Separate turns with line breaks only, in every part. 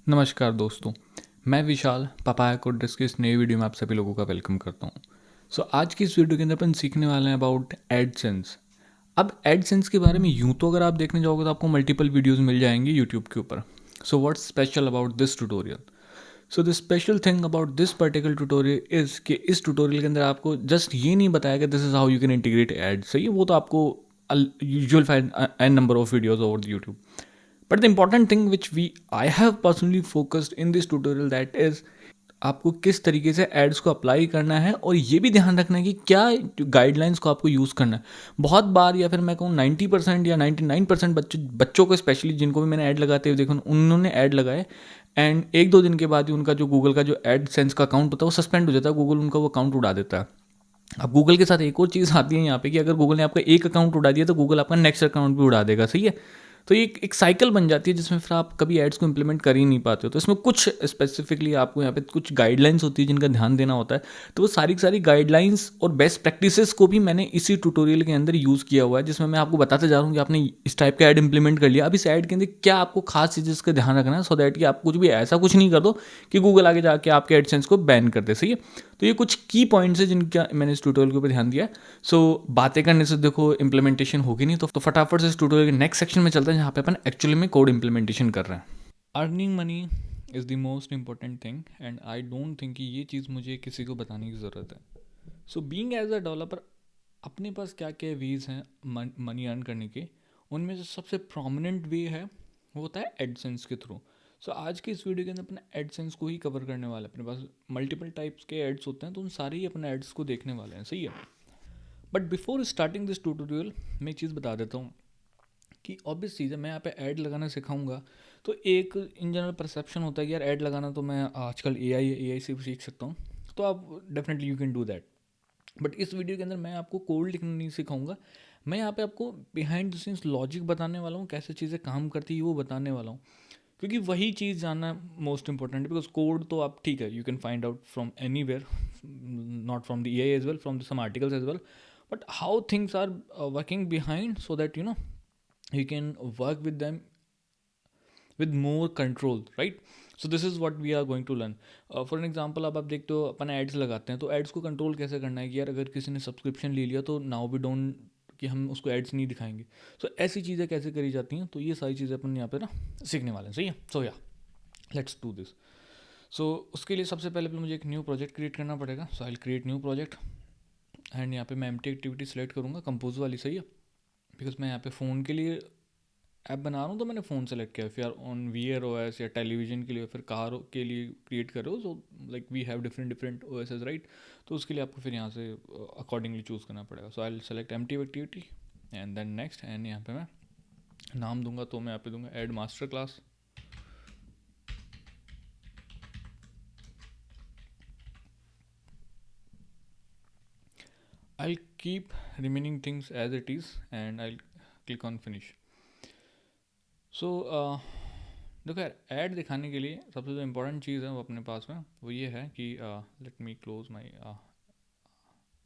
नमस्कार दोस्तों, मैं विशाल पापाया कोड्स के इस नए वीडियो में आप सभी लोगों का वेलकम करता हूँ। आज की इस वीडियो के अंदर अपन सीखने वाले हैं अबाउट एडसेंस। अब एडसेंस के बारे में यूँ तो अगर आप देखने जाओगे तो आपको मल्टीपल वीडियोस मिल जाएंगे यूट्यूब के ऊपर। What's special about this tutorial? The special thing about this particular tutorial is कि इस ट्यूटोरियल के अंदर आपको जस्ट ये नहीं बताया कि this is how you can integrate ad, सही है, वो तो आपको usual find an number of videos over the YouTube. But the important thing which I have personally focused in this tutorial that is आपको किस तरीके से एड्स को अप्लाई करना है और ये भी ध्यान रखना है कि क्या गाइडलाइंस को आपको यूज़ करना है। बहुत बार या फिर मैं कहूँ 90% या 99% बच्चों को स्पेशली जिनको भी मैंने ऐड लगाते हुए देखा उन्होंने ऐड लगाए एंड एक दो दिन के बाद ही उनका जो गूगल का जो एड सेंस का अकाउंट होता है वो सस्पेंड हो जाता है, गूगल उनका वो अकाउंट उड़ा देता है। अब गूगल के साथ एक और चीज़ आती है यहाँ पे कि अगर गूगल ने आपका एक अकाउंट उड़ा दिया तो गूगल आपका नेक्स्ट अकाउंट भी उड़ा देगा, सही है। तो ये एक साइकिल बन जाती है जिसमें फिर आप कभी एड्स को इम्प्लीमेंट कर ही नहीं पाते हो। तो इसमें कुछ स्पेसिफिकली आपको यहाँ पे कुछ गाइडलाइंस होती है जिनका ध्यान देना होता है। तो वो सारी की सारी गाइडलाइंस और बेस्ट प्रैक्टिसेस को भी मैंने इसी ट्यूटोरियल के अंदर यूज़ किया हुआ है, जिसमें मैं आपको बताते जा रहा हूँ कि आपने इस टाइप का ऐड इंप्लीमेंट कर लिया। अब इस ऐड के अंदर क्या आपको खास चीज़ें का ध्यान रखना है सो दैट कि आप कुछ भी ऐसा कुछ नहीं कर दो कि गूगल आगे जाके आपके एडसेंस को बैन कर दे, सही है। तो ये कुछ की पॉइंट्स है जिनका मैंने इस ट्यूटोरियल के ऊपर ध्यान दिया है। बातें करने से देखो इंप्लीमेंटेशन होगी नहीं, तो फटाफट से इस ट्यूटोरियल के नेक्स्ट सेक्शन में चलते हैं जहाँ पे अपन एक्चुअली में कोड इंप्लीमेंटेशन कर रहे हैं। Earning money is the most important thing and I don't think कि ये चीज़ मुझे किसी को बताने की ज़रूरत है। बीइंग एज अ डेवलपर अपने पास क्या क्या वेज हैं मनी अर्न करने के, उनमें से सबसे प्रोमिनेंट वे है वो होता है एडसेंस के थ्रू। आज की इस वीडियो के अंदर अपने एडसेंस को ही कवर करने वाले हैं। अपने पास मल्टीपल टाइप्स के एड्स होते हैं तो उन सारे ही अपने एड्स को देखने वाले हैं, सही है। But before starting this tutorial मैं एक चीज़ बता देता हूँ कि ऑब्वियस चीज़ है, मैं यहाँ पे ऐड लगाना सिखाऊंगा तो एक इन जनरल परसेप्शन होता है कि यार ऐड लगाना तो मैं आजकल ए आई से भी सीख सकता हूँ, तो आप definitely you can do that. But इस वीडियो के अंदर मैं आपको कोड लिखना नहीं सिखाऊंगा, मैं यहाँ पे आपको बिहाइंड द सीन्स लॉजिक बताने वाला हूँ, कैसे चीज़ें काम करती है वो बताने वाला हूँ। क्योंकि वही चीज़ जानना मोस्ट इंपॉर्टेंट है, बिकॉज कोड तो आप ठीक है you can find out from anywhere, not from the a as well, from the some articles as well, but how things are working behind so that you can work with them with more control, right? This is what we are going to learn. For an example, अब आप देखते हो अपन ads लगाते हैं तो ads को control कैसे करना है कि यार अगर किसी ने सब्सक्रिप्शन ले लिया तो नाउ वी डोंट कि हम उसको एड्स नहीं दिखाएंगे। ऐसी चीज़ें कैसे करी जाती हैं, तो ये सारी चीज़ें अपन यहाँ पे ना सीखने वाले हैं, सही है। या लेट्स डू दिस। उसके लिए सबसे पहले मुझे एक न्यू प्रोजेक्ट क्रिएट करना पड़ेगा। I will create new project and यहाँ पे मैं एम्प्टी एक्टिविटी सेलेक्ट करूँगा, कंपोज वाली, सही है। बिकॉज मैं यहाँ पे फ़ोन के लिए ऐप बना रहा हूँ तो मैंने फ़ोन सेलेक्ट किया। फिर ऑन वीयर ओ एस या टेलीविजन के लिए, फिर कार के लिए क्रिएट कर रहे हो, so like we have different different O S, right. तो उसके लिए आपको फिर यहाँ से अकॉर्डिंगली चूज़ करना पड़ेगा। I will select empty activity and then next, and यहाँ पे मैं नाम दूंगा, तो मैं यहाँ पे दूंगा ad master class. I'll keep remaining things as it is and I'll click on finish. देखो यार, ऐड दिखाने के लिए सबसे जो इम्पोर्टेंट चीज़ है वो अपने पास में वो ये है कि लेट मी क्लोज माई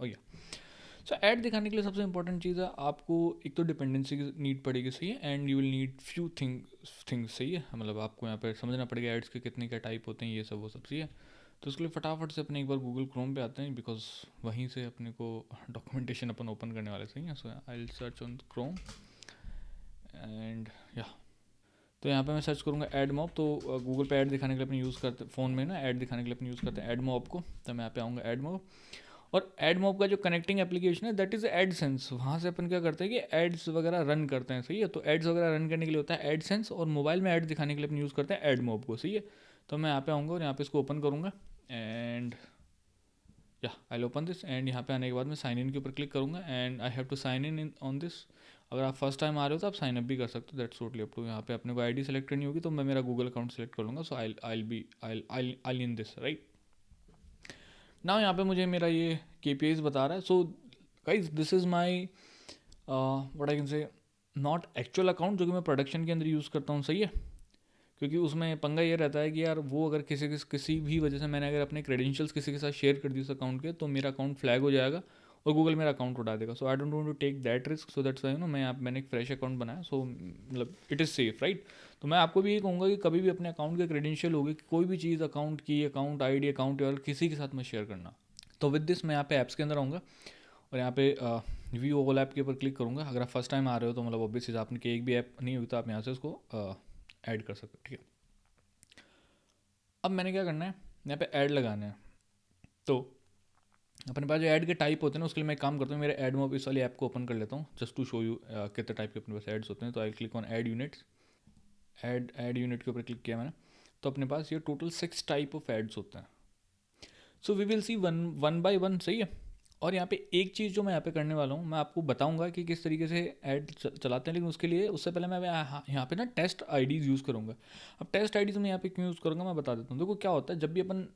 या ऐड दिखाने के लिए सबसे इंपॉर्टेंट चीज़ है आपको एक तो डिपेंडेंसी की नीड पड़ेगी, सही है, and you will need few things, सही है। मतलब आपको यहाँ पर समझना पड़ेगा एड्स के कितने क्या टाइप होते हैं, ये सब वो सब, सही है। तो उसके लिए फटाफट से अपने एक बार गूगल क्रोम पे आते हैं, बिकॉज वहीं से अपने को डॉक्यूमेंटेशन अपन ओपन करने वाले, सही है। I will search on Chrome and या, तो यहाँ पे मैं सर्च करूँगा एड मॉब। तो गूगल पे ऐड दिखाने के लिए अपने यूज़ करते, फ़ोन में ना ऐड दिखाने के लिए अपने यूज़ करते हैं एड मॉब को। तो मैं यहाँ पे आऊँगा एड मॉब, और एड मॉब का जो कनेक्टिंग एप्लीकेशन है दैट इज़ एडसेंस। वहाँ से अपन क्या करते हैं कि एड्स वगैरह रन करते हैं, सही है। तो एड्स वगैरह रन करने के लिए होता है एडसेंस, और मोबाइल में एड दिखाने के लिए अपन यूज़ करते हैं एड मॉब को, सही है। तो मैं यहाँ पे आऊँगा और यहाँ पे इसको ओपन करूँगा एंड या I will open this, and यहाँ पे आने के बाद मैं साइन इन के ऊपर क्लिक करूँगा and I have to sign in on this. अगर आप फर्स्ट टाइम आ रहे हो तो आप साइन अप भी कर सकते हो, दैट्स टोटली अप टू। यहाँ पे अपने को आईडी सेलेक्ट करनी होगी, तो मैं मेरा गूगल अकाउंट सेलेक्ट कर लूँगा। आई इन दिस, राइट नाउ। यहाँ पे मुझे मेरा ये KPIs बता रहा है। Guys this is my what I can से नॉट एक्चुअल अकाउंट, जो कि मैं प्रोडक्शन के अंदर यूज़ करता हूँ, सही है। क्योंकि उसमें पंगा ये रहता है कि यार वो अगर किसी भी वजह से मैंने अगर अपने क्रेडेंशियल्स किसी के साथ शेयर कर दी उस अकाउंट के, तो मेरा अकाउंट फ्लैग हो जाएगा और गूगल मेरा अकाउंट उठा देगा. So I don't want to take that risk. So that's why मैंने एक फ्रेश अकाउंट बनाया. सो मतलब इट इज़ सेफ, राइट. तो मैं आपको भी ये कहूँगा कि कभी भी अपने अकाउंट के क्रेडेंशियल होगी, कोई भी चीज़ अकाउंट की, अकाउंट आई डी, अकाउंट और किसी के साथ में शेयर करना. तो विद दिस मैं यहाँ पे ऐप्स के अंदर आऊँगा और यहाँ पे व्यू ऑल ऐप के ऊपर क्लिक करूँगा. अगर आप फर्स्ट टाइम आ रहे हो तो मतलब ऑब्वियसली आपने कि एक भी ऐप नहीं हुई तो आप यहाँ से उसको ऐड कर सकते हो, ठीक है. अब मैंने क्या करना है, यहाँ पे ऐड लगाना है. तो अपने पास जो ऐड के टाइप होते हैं ना, उसके लिए मैं एक काम करता हूँ, मेरे ऐड मॉब इस वाली ऐप को ओपन कर लेता हूँ जस्ट टू शो यू कितने टाइप के अपने पास एड्स होते हैं. तो आई click on add units. Ad unit के ऊपर क्लिक किया मैंने, तो अपने पास ये टोटल 6 टाइप ऑफ एड्स होते हैं. So we will see one by one, सही है. और यहाँ पे एक चीज़ जो मैं यहाँ पे करने वाला हूँ, मैं आपको बताऊंगा कि किस तरीके से ऐड चलाते हैं, लेकिन उसके लिए उससे पहले मैं यहाँ पे ना टेस्ट आईडीज़ यूज़ करूँगा. अब टेस्ट आईडीज़ मैं यहाँ पे क्यों यूज़ करूँगा मैं बता देता हूँ. देखो क्या होता है, जब भी अपन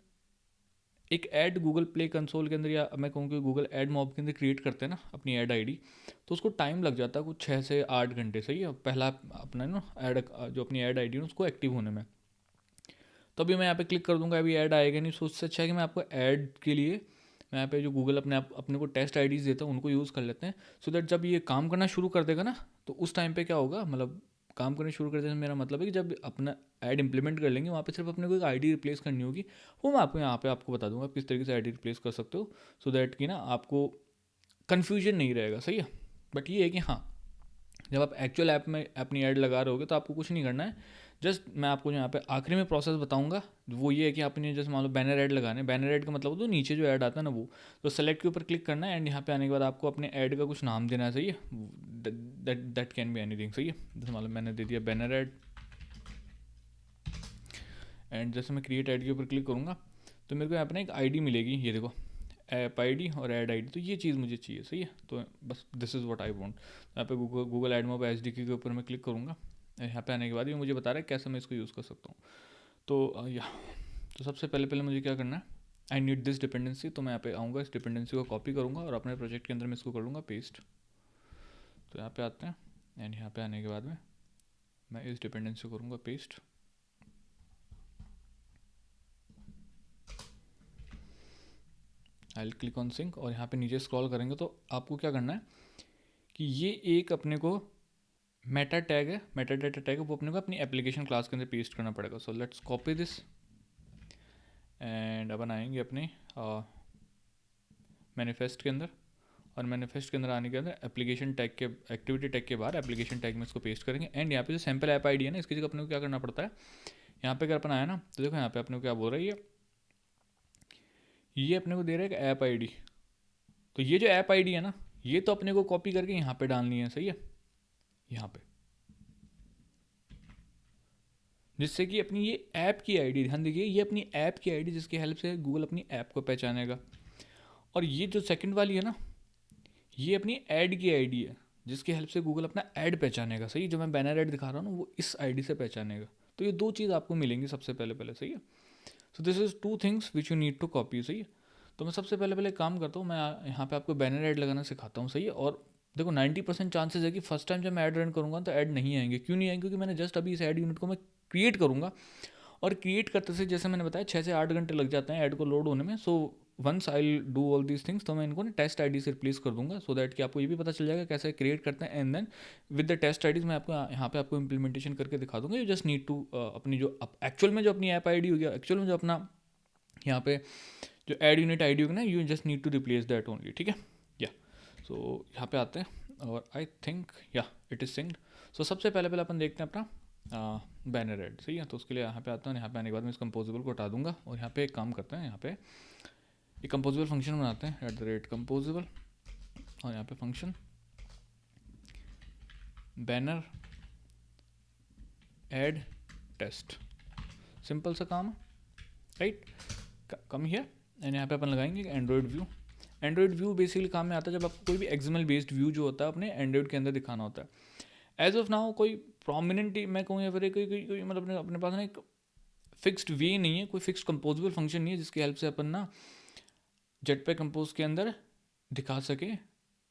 एक ऐड गूगल प्ले कंसोल के अंदर या मैं कहूँ कि गूगल ऐड मॉब के अंदर क्रिएट करते हैं ना अपनी ऐड आईडी, तो उसको टाइम लग जाता है कुछ 6 से 8 घंटे, सही है, पहला अपना ना ऐड जो अपनी ऐड आईडी है उसको एक्टिव होने में. तो अभी मैं यहाँ पे क्लिक कर दूंगा, अभी ऐड आएगा नहीं. सो उससे अच्छा है कि मैं आपको ऐड के लिए मैं यहाँ पे जो गूगल अपने को टेस्ट आईडीज़ देता है उनको यूज़ कर लेते हैं. सो दैट जब ये काम करना शुरू कर देगा ना, तो उस टाइम पे क्या होगा, मतलब काम करना शुरू कर देने से मेरा मतलब है कि जब अपना ऐड इंप्लीमेंट कर लेंगे वहाँ पे सिर्फ अपने को एक आईडी रिप्लेस करनी होगी. वो मैं आपको यहाँ पे आपको बता दूंगा किस तरीके से आईडी रिप्लेस कर सकते हो, सो दैट कि ना आपको कन्फ्यूजन नहीं रहेगा, सही है. बट ये है कि हाँ, जब आप एक्चुअल ऐप में अपनी ऐड लगा रहे होगे तो आपको कुछ नहीं करना है. जस्ट मैं आपको जो यहाँ पे आखिरी में प्रोसेस बताऊंगा वो ये है कि आपने जैसे मान लो बैनर ऐड लगाने. बैनर ऐड का मतलब तो नीचे जो ऐड आता है ना वो, तो सेलेक्ट के ऊपर क्लिक करना है एंड यहाँ पे आने के बाद आपको अपने ऐड का कुछ नाम देना है, सही है. दैट कैन बी एनीथिंग, सही है. जैसे मान लो मैंने दे दिया बैनर ऐड. एंड जैसे मैं क्रिएट ऐड के ऊपर क्लिक करूँगा तो मेरे को यहाँ पर एक आई मिलेगी, ये देखो ऐप आईडी और ऐड आईडी. तो ये चीज़ मुझे चाहिए, सही है. तो बस this is what I want. यहाँ पे गूगल ऐड मॉब एसडीके के ऊपर मैं क्लिक करूँगा. यहाँ पे आने के बाद ये मुझे बता रहा है कैसे मैं इसको यूज़ कर सकता हूँ. तो या तो सबसे पहले मुझे क्या करना है, आई नीड दिस डिपेंडेंसी. तो मैं यहाँ पे आऊँगा, इस डिपेंडेंसी को कॉपी करूँगा और अपने प्रोजेक्ट के अंदर मैं इसको कर लूँगा पेस्ट. तो यहाँ पे आते हैं एंड यहाँ पे आने के बाद में मैं इस डिपेंडेंसी को करूँगा paste. I click on sync और यहाँ पे नीचे स्क्रॉल करेंगे तो आपको क्या करना है कि ये एक अपने को मेटा टैग है, मेटा डेटा टैग है, वो अपने को अपनी एप्लीकेशन क्लास के अंदर पेस्ट करना पड़ेगा. So let's copy this and अपन आएंगे अपने मैनिफेस्ट के अंदर. और मैनिफेस्ट के अंदर आने के अंदर एप्लीकेशन टैग के एक्टिविटी टैग के बाहर एप्लीकेशन टैग में इसको पेस्ट करेंगे. एंड यहाँ पे जो सैम्पल ऐप आईडी है ना, इसकी जगह अपने को क्या करना पड़ता है, यहाँ पे अगर अपन आया ना तो देखो यहाँ पे अपने को क्या बोल रहा है, ये अपने को दे रहा है एक ऐप आईडी. तो ये जो ऐप आईडी है ना, ये तो अपने को कॉपी करके यहाँ पे डालनी है, सही है, यहाँ पे, जिससे कि अपनी ये ऐप की आईडी, ध्यान देखिए, ये अपनी ऐप की आईडी जिसकी हेल्प से गूगल अपनी ऐप को पहचानेगा. और ये जो सेकंड वाली है ना, ये अपनी ऐड की आईडी है जिसकी हेल्प से गूगल अपना ऐड पहचानेगा, सही. जो मैं बैनर ऐड दिखा रहा हूँ ना वो इस आईडी से पहचानेगा. तो ये दो चीज़ आपको मिलेंगी सबसे पहले, सही है. So this is 2 things which you need to copy, सही है. तो मैं सबसे पहले काम करता हूँ, मैं यहाँ पे आपको बैनर ऐड लगाना सिखाता हूँ, सही है. और देखो 90% चांसेस है कि फर्स्ट टाइम जब मैं ऐड रन करूँगा तो ऐड नहीं आएंगे. क्यों नहीं आएंगे, क्योंकि मैंने जस्ट अभी इस ऐड यूनिट को मैं क्रिएट करूँगा और क्रिएट करते से जैसे मैंने बताया 6 से 8 घंटे लग जाते हैं ऐड को लोड होने में. So once I do all these things, तो मैं इनको ना टेस्ट आईडी से रिप्लेस कर दूंगा, सो दैट कि आपको ये भी पता चल जाएगा कैसे क्रिएट करते हैं. And then with the test IDs मैं आपको यहाँ पे आपको इंप्लीमेंटेशन करके दिखा दूंगा. यू जस्ट नीड टू अपनी जो एक्चुअल में जो अपनी ऐप आईडी होगी, एक्चुअल में जो अपना यहाँ पे जो ऐड यूनिट आईडी होगी ना, you just need to replace that only, ठीक है. या सो यहाँ पे आते हैं और आई थिंक या इट इज़ सिंक्ड. सो सबसे पहले अपन देखते हैं अपना बैनर ऐड, सही है. तो उसके लिए यहाँ पे आता हूँ, यहाँ पे आने के बाद मैं इस कंपोजेबल को हटा दूंगा और यहाँ पे एक काम करते हैं, यहाँ पे एक कंपोजेबल फंक्शन बनाते हैं @composable. और यहाँ पे function banner ad test, simple सा काम है, राइट. कम हियर एंड यहाँ पे अपन लगाएंगे Android view. Android view basically काम में आता है जब आपको कोई भी एक्सएमएल बेस्ड व्यू जो होता है अपने एंड्रॉयड के अंदर दिखाना होता है. एज ऑफ नाउ कोई प्रोमिनेंट मैं कहूँ या फिर कोई मतलब अपने पास ना एक फिक्स्ड वे नहीं है, कोई फिक्स्ड कंपोजेबल फंक्शन नहीं है जिसकी हेल्प से अपन ना जेटपैक कंपोज के अंदर दिखा सके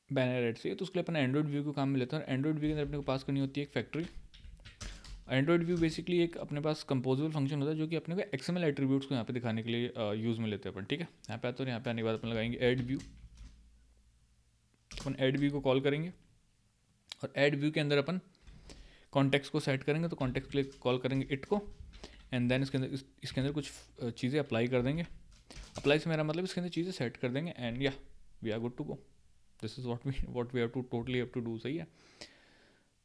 बैनर ऐड से. तो उसके लिए अपन एंड्रॉयड व्यू को काम में लेते हैं. एंड्रॉयड व्यू के अंदर अपने को पास करनी होती है एक फैक्ट्री. एंड्रॉयड व्यू बेसिकली एक अपने पास कंपोजेबल फंक्शन होता है जो कि अपने को एक्सएमएल एट्रीब्यूट्स को यहाँ पे दिखाने के लिए यूज़ में लेते हैं अपन, ठीक है. यहाँ पे आते हैं, यहाँ पे आने के बाद अपन लगाएंगे ऐड व्यू. अपन ऐड व्यू को कॉल करेंगे और ऐड व्यू के अंदर अपन कॉन्टेक्स्ट को सेट करेंगे, तो कॉन्टेक्स्ट के लिए कॉल करेंगे इट को, एंड देन इसके अंदर कुछ चीज़ें अप्लाई कर देंगे। अप्लाई से मेरा मतलब इसके अंदर चीज़ें सेट कर देंगे एंड या we are good to go. This is what we have to totally have to do. सही है।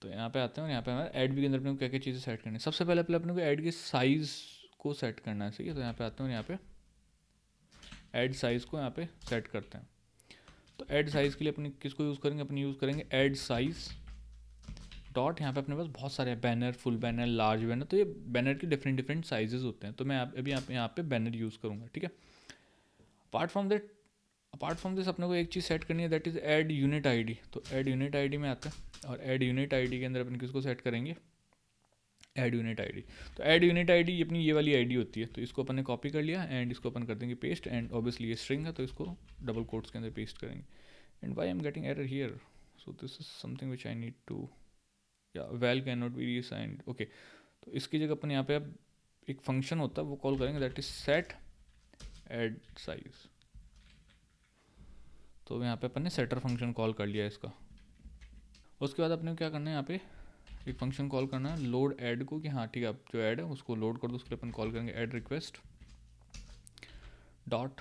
तो यहाँ पे आते हैं और यहाँ पे हमारे ऐड व्यू के अंदर अपने को क्या क्या चीज़ें सेट करनी है। सबसे पहले अपने को ऐड के साइज़ को सेट करना है। सही है। तो यहाँ पे आते हैं और यहाँ पे ऐड साइज़ को यहाँ पे सेट करते हैं। तो ऐड साइज़ के लिए अपने किसको यूज़ करेंगे, अपने यूज़ करेंगे ऐड साइज़ डॉट। यहाँ पे अपने पास बहुत सारे banner, full banner, large banner, तो ये बैनर के डिफरेंट साइजेस होते हैं। तो मैं अभी यहाँ पे बैनर यूज़ करूँगा। ठीक है। अपार्ट फ्रॉम दिस अपने को एक चीज़ सेट करनी है, that is ad unit ID. तो ऐड यूनिट आईडी में आता है और ऐड यूनिट आईडी के अंदर अपन किसको सेट करेंगे, ऐड यूनिट आईडी। तो ऐड यूनिट आईडी अपनी ये वाली आईडी होती है। तो इसको अपन ने कॉपी कर लिया एंड इसको अपन कर देंगे पेस्ट, एंड ऑब्वियसली ये स्ट्रिंग है तो इसको डबल कोट्स के अंदर पेस्ट करेंगे। And why I am getting error here, so this is something which I need to, yeah val can not be reassigned. Okay, तो इसकी जगह अपन यहाँ पे अब एक फंक्शन होता है वो कॉल करेंगे, that is set add size. तो यहाँ पे अपन ने सेटर फंक्शन कॉल कर लिया इसका। उसके बाद अपने को क्या करना है, यहाँ पे एक फंक्शन कॉल करना है लोड ऐड को, कि हाँ ठीक है अब जो ऐड है उसको लोड कर दो। उसके लिए अपन कॉल करेंगे ऐड रिक्वेस्ट डॉट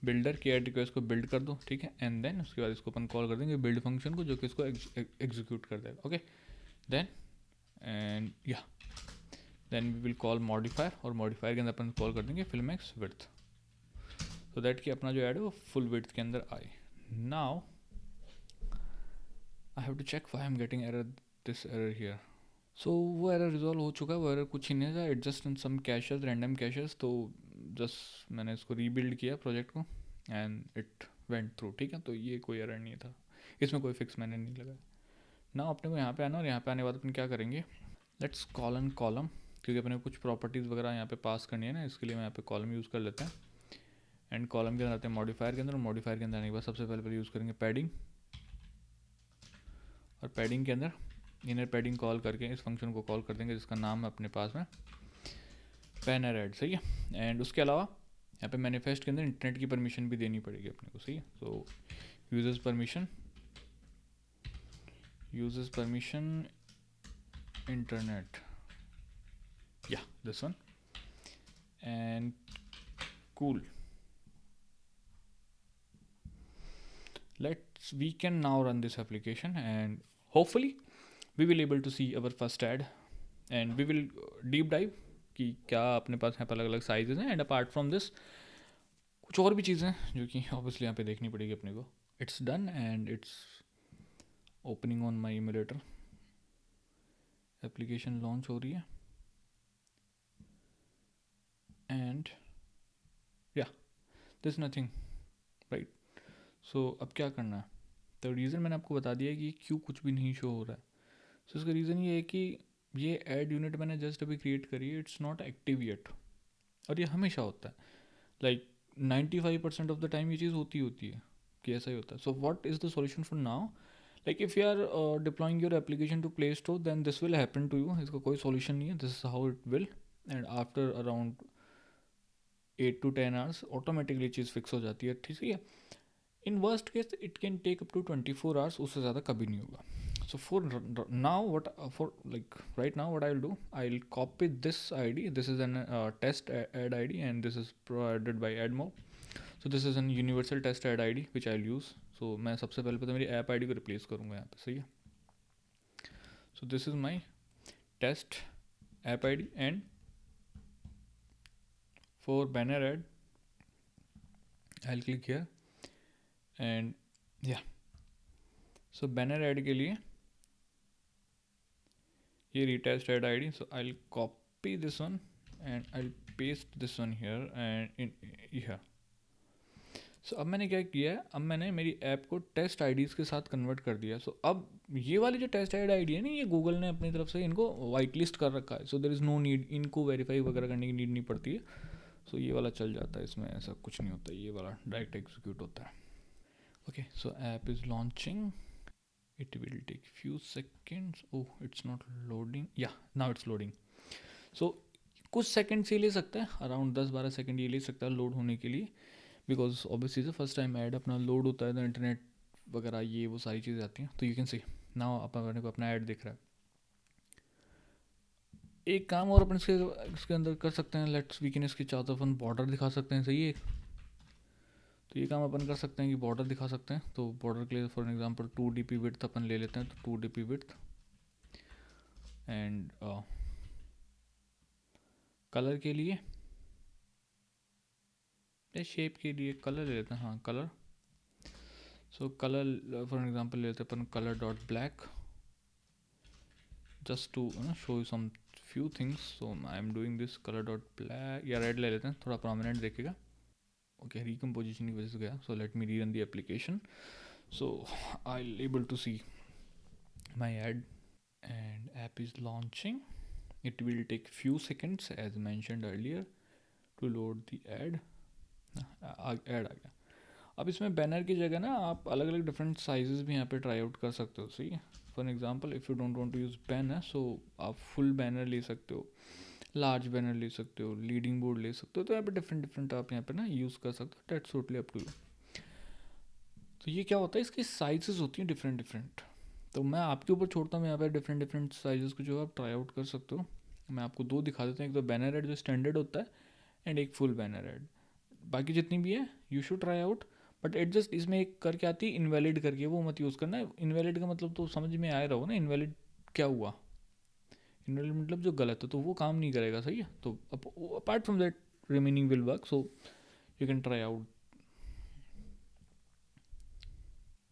बिल्डर की ऐड रिक्वेस्ट को बिल्ड कर दो। ठीक है। एंड देन उसके बाद इसको अपन कॉल कर देंगे बिल्ड फंक्शन को, जो कि इसको एग्जीक्यूट कर देगा। ओके, देन एंड या then we will call modifier, और मॉडिफायर के अंदर अपन कॉल कर देंगे फिल्मैक्स विड्थ, सो दैट कि अपना जो ऐड है वो फुल विड्थ के अंदर आए। Now I have to check why I am getting error, this error here. So वो एरर रिजॉल्व हो चुका है। वो एरर कुछ ही नहीं था, adjust in some caches, random caches. तो जस्ट मैंने इसको रीबिल्ड किया प्रोजेक्ट को एंड इट वेंट थ्रू। ठीक है। तो ये कोई एरर नहीं था, इसमें कोई फिक्स मैंने नहीं लगाया। ना अपने को यहाँ पे आना, और यहाँ पे आने के बाद अपन क्या करेंगे, लेट्स कॉल एन कॉलम, क्योंकि अपने को कुछ प्रॉपर्टीज़ वगैरह यहाँ पे पास करनी है ना, इसके लिए मैं यहाँ पे कॉलम यूज़ कर लेते हैं। एंड कॉलम के अंदर आते हैं मॉडिफायर के अंदर, मॉडिफायर के अंदर आने के बाद सबसे पहले यूज़ करेंगे पैडिंग, और पैडिंग के अंदर इनर पैडिंग कॉल करके इस फंक्शन को कॉल कर देंगे जिसका नाम है अपने पास में बैनर ऐड। सही है। एंड उसके अलावा यहाँ पे मैनिफेस्ट के अंदर इंटरनेट की परमिशन भी देनी पड़ेगी अपने को। सही है। सो यूजर्स परमिशन इंटरनेट, या this one, and cool, we can now run this application and hopefully we will able to see our first ad, and we will deep dive कि क्या अपने पास यहाँ पर अलग अलग साइजेस हैं। एंड अपार्ट फ्रॉम दिस कुछ और भी चीज़ें हैं जो कि ऑब्वियसली यहाँ पे देखनी पड़ेगी अपने को। It's done and it's opening on my emulator, application launch हो रही है एंड या दिस नथिंग राइट। सो अब क्या करना है, तो रीज़न मैंने आपको बता दिया है कि क्यों कुछ भी नहीं शो हो रहा है। सो इसका रीज़न ये है कि ये ऐड यूनिट मैंने जस्ट अभी क्रिएट करी है, इट्स नॉट एक्टिव येट, और ये हमेशा होता है। लाइक 95% ऑफ द टाइम ये चीज़ होती है कि ऐसा ही होता है। So what is the solution for now, like if you are deploying your application to Play Store then this will happen to you. इसका कोई सॉल्यूशन नहीं है, this is how it will, and after around 8 to 10 hours automatically चीज़ fix हो जाती है। ठीक है। In worst case it can take up to 24 hours, उससे ज़्यादा कभी नहीं होगा। So for now what for like right now what I will do, I will copy this ID, this is an test ad ID and this is provided by AdMob. So this is an universal test ad ID which I will use. So मैं सबसे पहले तो मेरी app ID को replace करूँगा यहाँ पे। सही है। So this is my test app ID and for banner ad I will click here and या सो बैनर ऐड के लिए ये retest ad ID, so I'll copy this one and I'll paste this one here and in here. So अब मैंने क्या किया है, अब मैंने मेरी ऐप को टेस्ट IDs के साथ कन्वर्ट कर दिया। सो अब ये वाली जो टेस्ट ID है ना, ये गूगल ने अपनी तरफ से इनको वाइट लिस्ट कर रखा है। सो देर इज़ नो नीड, इनको वेरीफाई वगैरह करने की नीड नहीं पड़ती है। सो ये वाला चल जाता है, इसमें ऐसा कुछ नहीं होता, ये वाला डायरेक्ट एग्जीक्यूट होता है। Okay, so app is launching, it will take few seconds. Oh, it's not loading. Yeah, now it's loading. So कुछ सेकंड से ले सकता है, अराउंड 10-12 सेकंड ये ले सकता है लोड होने के लिए, because obviously first time add अपना लोड होता है तो इंटरनेट वगैरह, ये वो सारी चीज़ें आती हैं। तो यू कैन सी नाउ अपने को अपना ऐड दिख रहा है। एक काम और अपन इसके अंदर कर सकते हैं, लेट्स वी कैन इसके चारों तरफ अपन बॉर्डर दिखा सकते हैं, सही है। तो ये काम अपन कर सकते हैं कि बॉर्डर दिखा सकते हैं। तो बॉर्डर के लिए फॉर एग्जांपल 2 dp विड्थ अपन ले लेते हैं। तो 2 dp विड्थ एंड कलर के लिए शेप के लिए कलर ले लेते हैं, हाँ colour. So colour for example ले लेते हैं अपन colour dot black, just to show you some few things. So I am doing this color dot black या रेड ले लेते हैं, थोड़ा prominent देखेगा। ओके रिकम्पोजिशन की वजह से गया। So let me rerun the application. So I'll able to see my ad and app is launching. It will take few seconds as mentioned earlier to load the ad. Ad आ गया। अब इसमें banner की जगह ना आप अलग अलग डिफरेंट साइजेस भी यहाँ पे ट्राई आउट कर सकते हो, सही है। For example if you don't want to use banner, so आप फुल बैनर ले सकते हो, लार्ज बैनर ले सकते हो, लीडिंग बोर्ड ले सकते हो। तो यहाँ पे डिफरेंट आप यहाँ पे ना यूज़ कर सकते हो, that's totally up to you. तो ये क्या होता है, इसकी साइजेस होती हैं डिफरेंट। तो मैं आपके ऊपर छोड़ता हूँ यहाँ पे डिफरेंट साइजेस को जो आप ट्राई आउट कर सकते हो। मैं आपको दो दिखा देता हूँ, एक तो बैनर एड जो स्टैंडर्ड होता है एंड एक फुल बैनर एड। बाकी जितनी भी है you should try out, but adjust इसमें एक करके आती है इनवैलिड करके, वो मत यूज़ करना। इनवैलिड का मतलब तो समझ में आया रहो ना, इनवैलिड क्या हुआ, इनवैलिड मतलब जो गलत है, तो वो काम नहीं करेगा, सही है। तो apart from that remaining will work, so you can try out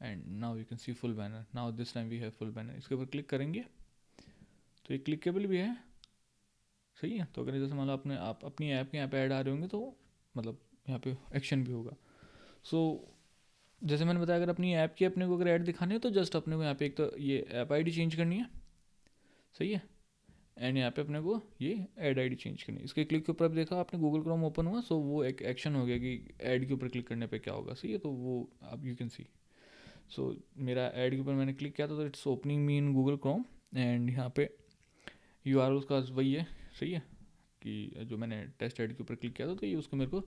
and now you can see full banner. Now this time we have full banner. इसके ऊपर क्लिक करेंगे तो ये क्लिकेबल भी है, सही है। तो अगर जैसे मान लो आप अपनी ऐप के यहाँ पे ऐड आ रहे होंगे तो मतलब यहाँ पे एक्शन भी होगा। सो जैसे मैंने बताया, अगर अपनी ऐप की अपने को अगर ऐड दिखानी है तो जस्ट अपने को यहाँ पे एक तो ये ऐप आईडी चेंज करनी है, सही है। एंड यहाँ पे अपने को ये ऐड आईडी चेंज करनी है। इसके क्लिक के ऊपर अब देखा आपने गूगल क्रोम ओपन हुआ, सो वो एक एक्शन हो गया कि ऐड के ऊपर क्लिक करने पे क्या होगा, सही है। तो वो अब यू कैन सी, सो मेरा ऐड के ऊपर मैंने क्लिक किया था तो it's opening me in Google Chrome and यहाँ पे URL उसका वही है, सही है, कि जो मैंने टेस्ट ऐड के ऊपर क्लिक किया था तो ये उसको मेरे को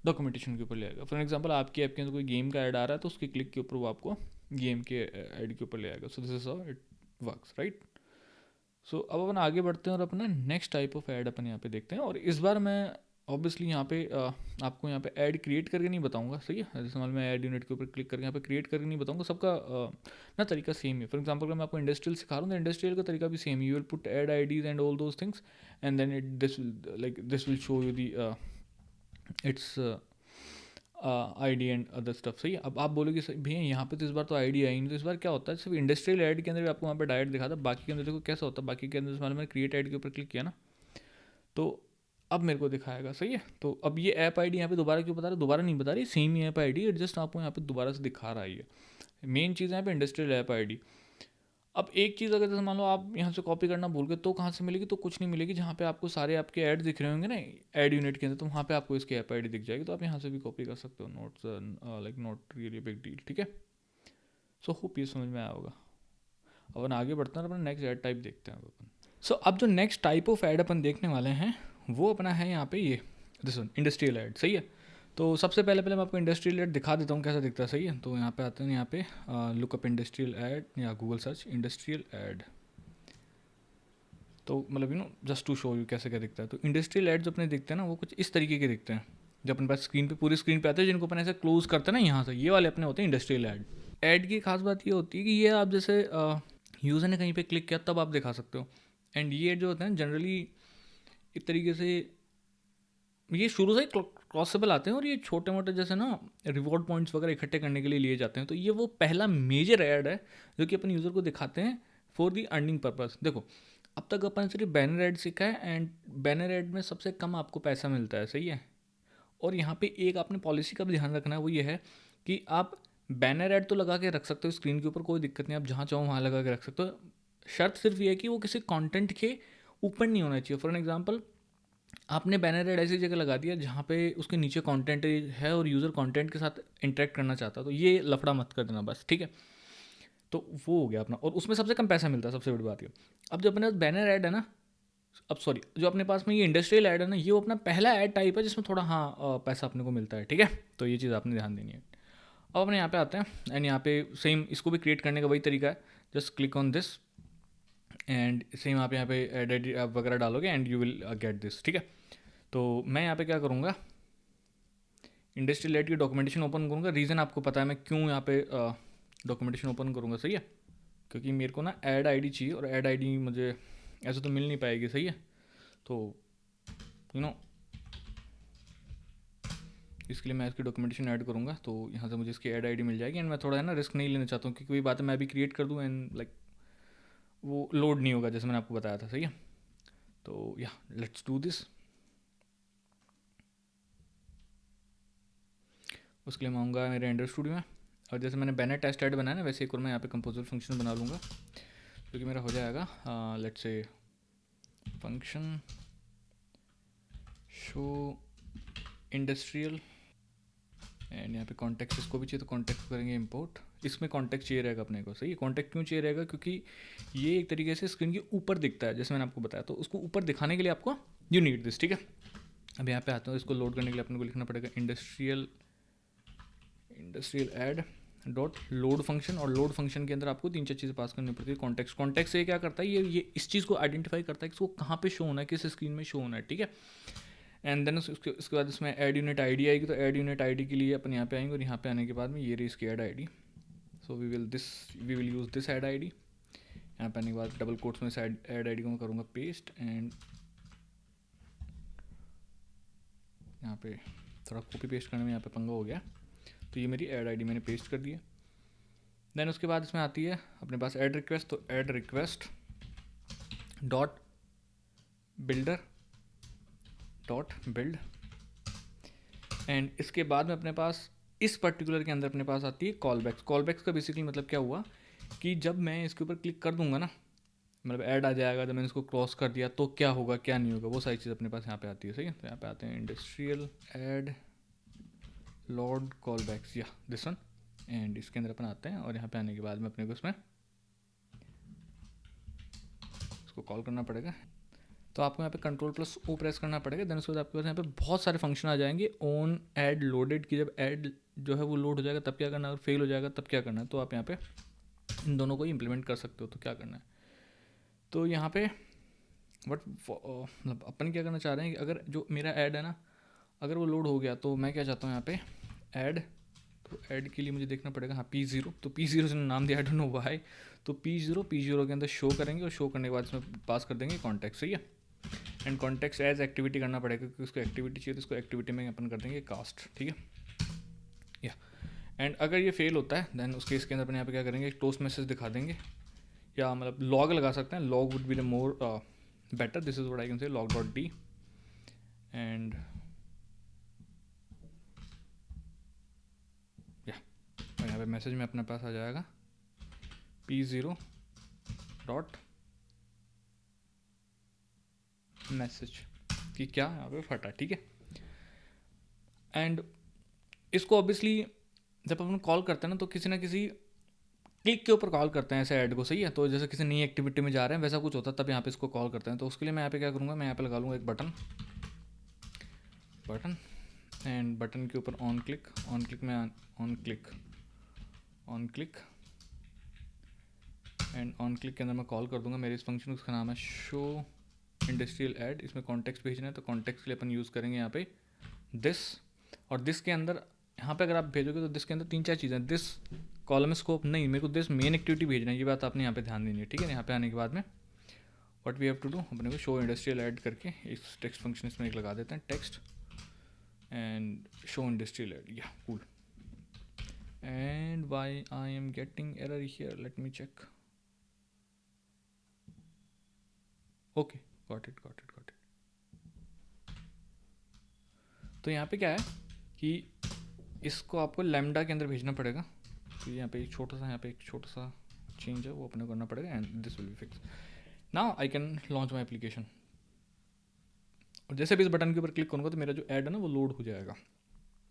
डॉक्यूमेंटेशन के ऊपर ले आएगा। फॉर एग्जांपल आपकी ऐप के अंदर कोई गेम का ऐड आ रहा है तो उसके क्लिक के ऊपर वो आपको गेम के ऐड के ऊपर ले आएगा। So this is how it works, right. So अब अपन आगे बढ़ते हैं और अपना नेक्स्ट टाइप ऑफ ऐड अपन यहाँ पे देखते हैं। और इस बार मैं ऑब्वियसली यहाँ पे आपको यहाँ पे ऐड क्रिएट करके नहीं बताऊंगा, सही है। जैसे मान लो मैं ऐड यूनिट के ऊपर क्लिक करके यहाँ पे क्रिएट करके नहीं बताऊंगा, सबका ना तरीका सेम है। फॉर एग्जांपल अगर मैं आपको इंडस्ट्रियल सिखा रहा हूँ तो इंडस्ट्रियल का तरीका भी सेम है। You will put ad IDs and all those things and then this will show you the its ID and other stuff, सही है। अब आप बोलोगे भैया यहाँ पे तो इस बार तो आईडी आई नहीं, तो इस बार क्या होता है, सिर्फ इंडस्ट्रियल ऐड के अंदर भी आपको वहाँ पे डायरेक्ट दिखाता है। बाकी के अंदर देखो कैसा होता है, बाकी के अंदर मैंने क्रिएट ऐड के ऊपर क्लिक किया ना तो अब मेरे को दिखाएगा, सही है। तो अब ये ऐप आईडी यहाँ पे दोबारा क्यों बता रहा है, दोबारा नहीं बता रही, सेम ही ऐप आईडी जस्ट आपको यहाँ पे दोबारा से दिखा रहा है। मेन चीज़ है यहाँ पे इंडस्ट्रियल ऐप आईडी। अब एक चीज़ अगर जैसे मान लो आप यहाँ से कॉपी करना भूल गए तो कहाँ से मिलेगी, तो कुछ नहीं मिलेगी। जहाँ पे आपको सारे आपके ऐड दिख रहे होंगे ना ऐड यूनिट के अंदर, तो वहाँ पे आपको इसकी ऐप आईडी दिख जाएगी। तो आप यहाँ से भी कॉपी कर सकते हो, notes like not really big deal, ठीक है। सो होप ये समझ में आया होगा। अपन आगे बढ़ते हैं, अपना नेक्स्ट ऐड टाइप देखते हैं अपन। सो अब जो नेक्स्ट टाइप ऑफ ऐड अपन देखने वाले हैं वो अपना है यहाँ पे ये दिस इंडस्ट्रियल ऐड, सही है। तो सबसे पहले मैं आपको इंडस्ट्रियल ऐड दिखा देता हूँ कैसा दिखता है, सही है। तो यहाँ पे आते हैं, यहाँ पे लुकअप इंडस्ट्रियल ऐड या गूगल सर्च इंडस्ट्रियल ऐड। तो मतलब जस्ट टू शो यू कैसे क्या दिखता है। तो इंडस्ट्रियल ऐड जो अपने दिखते हैं ना वो कुछ इस तरीके के दिखते हैं। जब अपने पास स्क्रीन पे पूरी स्क्रीन पे आते हैं, जिनको अपन ऐसे क्लोज करते हैं ना यहाँ से, ये वाले अपने होते हैं इंडस्ट्रियल ऐड। ऐड की खास बात ये होती है कि ये आप जैसे यूज़र ने कहीं पे क्लिक किया तब आप दिखा सकते हो। एंड ये जो होते हैं जनरली एक तरीके से ये शुरू से ही क्रॉसेबल आते हैं और ये छोटे मोटे जैसे ना रिवॉर्ड पॉइंट्स वगैरह इकट्ठे करने के लिए लिए जाते हैं। तो ये वो पहला मेजर ऐड है जो कि अपन यूज़र को दिखाते हैं फॉर दी अर्निंग पर्पज़। देखो अब तक अपन सिर्फ बैनर ऐड सीखा है एंड बैनर ऐड में सबसे कम आपको पैसा मिलता है, सही है। और यहाँ पे एक आपने पॉलिसी का भी ध्यान रखना है, वो ये है कि आप बैनर ऐड तो लगा के रख सकते हो स्क्रीन के ऊपर, कोई दिक्कत नहीं, आप जहाँ चाहो वहाँ लगा के रख सकते हो। शर्त सिर्फ ये है कि वो किसी कंटेंट के ऊपर नहीं होना चाहिए। फॉर एग्जांपल आपने बैनर ऐड ऐसी जगह लगा दिया जहाँ पे उसके नीचे कंटेंट है और यूज़र कंटेंट के साथ इंटरेक्ट करना चाहता है, तो ये लफड़ा मत कर देना बस, ठीक है। तो वो हो गया अपना, और उसमें सबसे कम पैसा मिलता है, सबसे बड़ी बात ये। अब जो अपने पास बैनर ऐड है ना, अब सॉरी जो अपने पास में ये इंडस्ट्रियल ऐड है ना, ये वो अपना पहला ऐड टाइप है जिसमें थोड़ा हाँ पैसा अपने को मिलता है, ठीक है। तो ये चीज़ आपने ध्यान देनी है। अब अपने यहाँ पे आते हैं एंड यहाँ पे सेम इसको भी क्रिएट करने का वही तरीका है, just click on this and same आप यहाँ पे एड आप वगैरह डालोगे and you will get this, ठीक है। तो मैं यहाँ पे क्या करूँगा, इंडस्ट्रियल एड की डॉक्यूमेंटेशन ओपन करूँगा। रीज़न आपको पता है मैं क्यों यहाँ पे डॉक्यूमेंटेशन ओपन करूँगा, सही है, क्योंकि मेरे को ना ऐड आईडी चाहिए और ऐड आईडी मुझे ऐसे तो मिल नहीं पाएगी, सही है। तो इसके लिए मैं इसकी डॉक्यूमेंटेशन ऐड करूँगा, तो यहाँ से मुझे इसकी ऐड आईडी मिल जाएगी एंड मैं थोड़ा है ना रिस्क नहीं लेना चाहता हूँ, क्योंकि वही बात है मैं भी क्रिएट कर दूँ एंड लाइक वो लोड नहीं होगा जैसे मैंने आपको बताया था, सही है। तो या लेट्स डू दिस। उसके लिए मैं आऊँगा मेरे एंड्रॉइड स्टूडियो में और जैसे मैंने बैनर टेस्ट ऐड बनाया ना वैसे एक और मैं यहाँ पे कंपोजर फंक्शन बना लूँगा, जो कि मेरा हो जाएगा let's say function show industrial and यहाँ पे कॉन्टेक्स्ट इसको भी चाहिए तो कॉन्टेक्स्ट करेंगे इंपोर्ट। इसमें कॉन्टेक्स्ट चाहिए रहेगा अपने को, सही है। कॉन्टेक्स्ट क्यों चाहिए रहेगा, क्योंकि ये एक तरीके से स्क्रीन के ऊपर दिखता है जैसे मैंने आपको बताया, तो उसको ऊपर दिखाने के लिए आपको यू नीड दिस, ठीक है। अब यहाँ पे आता हूँ, इसको लोड करने के लिए अपने को लिखना पड़ेगा industrial add dot load function, और लोड फंक्शन के अंदर आपको 3-4 चीज़ें पास करनी पड़ती है। कॉन्टेक्स्ट से क्या करता है, ये इस चीज़ को आइडेंटिफाई करता है कि इसको कहाँ पे शो होना है, किस स्क्रीन में शो होना है, ठीक है। एंड देन उसके बाद इसमें ऐड यूनिट आईडी आएगी, तो ऐड यूनिट आईडी के लिए अपन यहाँ पे आएंगे और यहाँ पे आने के बाद में ये रही इसकी ad ID. So we will use this ad ID. यहाँ पे आने के बाद डबल कोट्स में इस ऐड आईडी को मैं करूँगा पेस्ट एंड यहाँ पे थोड़ा कॉपी पेस्ट करने में यहाँ पे पंगा हो गया, तो ये मेरी ऐड आईडी मैंने पेस्ट कर दी है। देन उसके बाद इसमें आती है अपने पास ऐड रिक्वेस्ट, तो ad request dot builder dot build and इसके बाद में अपने पास इस पर्टिकुलर के अंदर अपने पास आती है कॉलबैक्स। कॉलबैक्स का बेसिकली मतलब क्या हुआ कि जब मैं इसके ऊपर क्लिक कर दूंगा ना, मतलब ऐड आ जाएगा, जब मैंने इसको क्रॉस कर दिया तो क्या होगा क्या नहीं होगा, वो सारी चीज़ अपने पास यहाँ पे आती है, सही है। तो यहाँ पे आते हैं इंडस्ट्रियल ऐड लोड कॉलबैक्स या दिस वन एंड इसके अंदर अपन आते हैं और यहाँ पे आने के बाद में अपने को इसमें इसको कॉल करना पड़ेगा। तो आपको यहाँ पे Ctrl+O प्रेस करना पड़ेगा। देन उसके बाद आपके पास यहाँ पे बहुत सारे फंक्शन आ जाएंगे ऑन ऐड लोडेड की, जब ऐड जो है वो लोड हो जाएगा तब क्या करना है, और फेल हो जाएगा तब क्या करना है। तो आप यहाँ पे इन दोनों को इम्प्लीमेंट कर सकते हो। तो क्या करना है, तो यहाँ पे मतलब अपन क्या करना चाह रहे हैं कि अगर जो मेरा ऐड है ना, अगर वो लोड हो गया तो मैं क्या चाहता हूँ यहाँ पे ऐड, तो ऐड के लिए मुझे देखना पड़ेगा हाँ P0, तो P0 से नाम दिया, आई डोंट नो व्हाई। तो P0 के अंदर शो करेंगे और शो करने के बाद इसमें पास कर देंगे कॉन्टेक्स्ट, सही है। एंड कॉन्टेक्स्ट एज एक्टिविटी करना पड़ेगा क्योंकि उसको एक्टिविटी चाहिए, तो इसको एक्टिविटी में अपन कर देंगे कास्ट, ठीक है या। एंड अगर ये फेल होता है देन उसके इसके अंदर अपन यहाँ पे क्या करेंगे, एक टोस्ट मैसेज दिखा देंगे, या मतलब लॉग लगा सकते हैं, log would be the more better, this is what I can से, लॉग डॉट डी एंड या, और यहाँ पे मैसेज में अपने पास आ जाएगा P0 डॉट मैसेज कि क्या यहाँ पे फटा, ठीक है। एंड इसको ऑब्वियसली जब अपन कॉल करते हैं ना, तो किसी ना किसी क्लिक के ऊपर कॉल करते हैं ऐसे ऐड को, सही है। तो जैसे किसी नई एक्टिविटी में जा रहे हैं वैसा कुछ होता है, तब यहाँ पे इसको कॉल करते हैं। तो उसके लिए मैं यहाँ पे क्या करूँगा, मैं यहाँ पे लगा लूँगा एक बटन एंड बटन के ऊपर ऑन क्लिक में on click and on click के अंदर मैं कॉल कर दूंगा मेरे इस फंक्शन, उसका नाम है शो इंडस्ट्रियल ऐड। इसमें कॉन्टेक्स्ट भेजना है, तो कॉन्टेक्स्ट के लिए अपन यूज़ करेंगे यहाँ पे दिस, और दिस के अंदर यहाँ पे अगर आप भेजोगे तो दिस के अंदर 3-4 चीज़ें, दिस कॉलम स्कोप नहीं, मेरे को दिस मेन एक्टिविटी भेजना है, ये बात आपने यहाँ पे ध्यान देनी है, ठीक है। यहाँ पे आने के बाद में what we have to do, अपने को शो इंडस्ट्रियल ऐड करके इस टेक्स्ट फंक्शन इसमें एक लगा देते हैं, text and show interstitial ad, yeah cool. And why I am getting error here, let me check, okay got it. तो यहाँ पे क्या है कि इसको आपको लैम्डा के अंदर भेजना पड़ेगा, तो यहाँ पे एक छोटा सा चेंज है वो अपने को करना पड़ेगा and this will B fix. Now I can launch my application, और जैसे भी इस बटन के ऊपर क्लिक करूँगा तो मेरा जो ऐड है ना वो लोड हो जाएगा।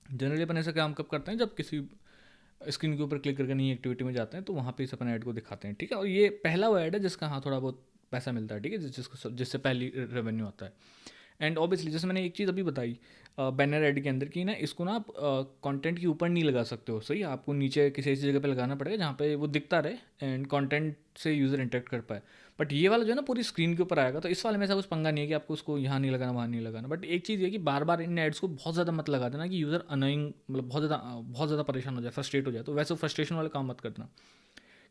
जनरली अपन ऐसा काम कब करते हैं, जब किसी स्क्रीन के ऊपर क्लिक करके नई एक्टिविटी में जाते हैं तो वहाँ पे इस अपन ऐड को दिखाते हैं, ठीक है। और ये पहला वो ऐड है जिसका हाँ थोड़ा बहुत पैसा मिलता है, ठीक है, जिससे पहली रेवेन्यू आता है। एंड ऑब्वियसली जैसे मैंने एक चीज़ अभी बताई बैनर ऐड के अंदर की ना, इसको ना आप कंटेंट के ऊपर नहीं लगा सकते हो, सही है, आपको नीचे किसी ऐसी जगह पे लगाना पड़ेगा जहाँ पे वो दिखता रहे एंड कंटेंट से यूज़र इंटरेक्ट कर पाए। बट ये वाला जो है ना पूरी स्क्रीन के ऊपर आएगा, तो इस वाले में ऐसा कुछ पंगा नहीं है कि आपको उसको यहाँ नहीं लगाना वहाँ नहीं लगाना। बट एक चीज़ ये कि बार बार इन एड्स को बहुत ज़्यादा मत लगा देना कि यूज़र अनोइंग, मतलब बहुत ज़्यादा परेशान हो जाए, फ्रस्ट्रेट हो जाए, तो वैसे फ्रस्ट्रेशन वाले काम मत करना,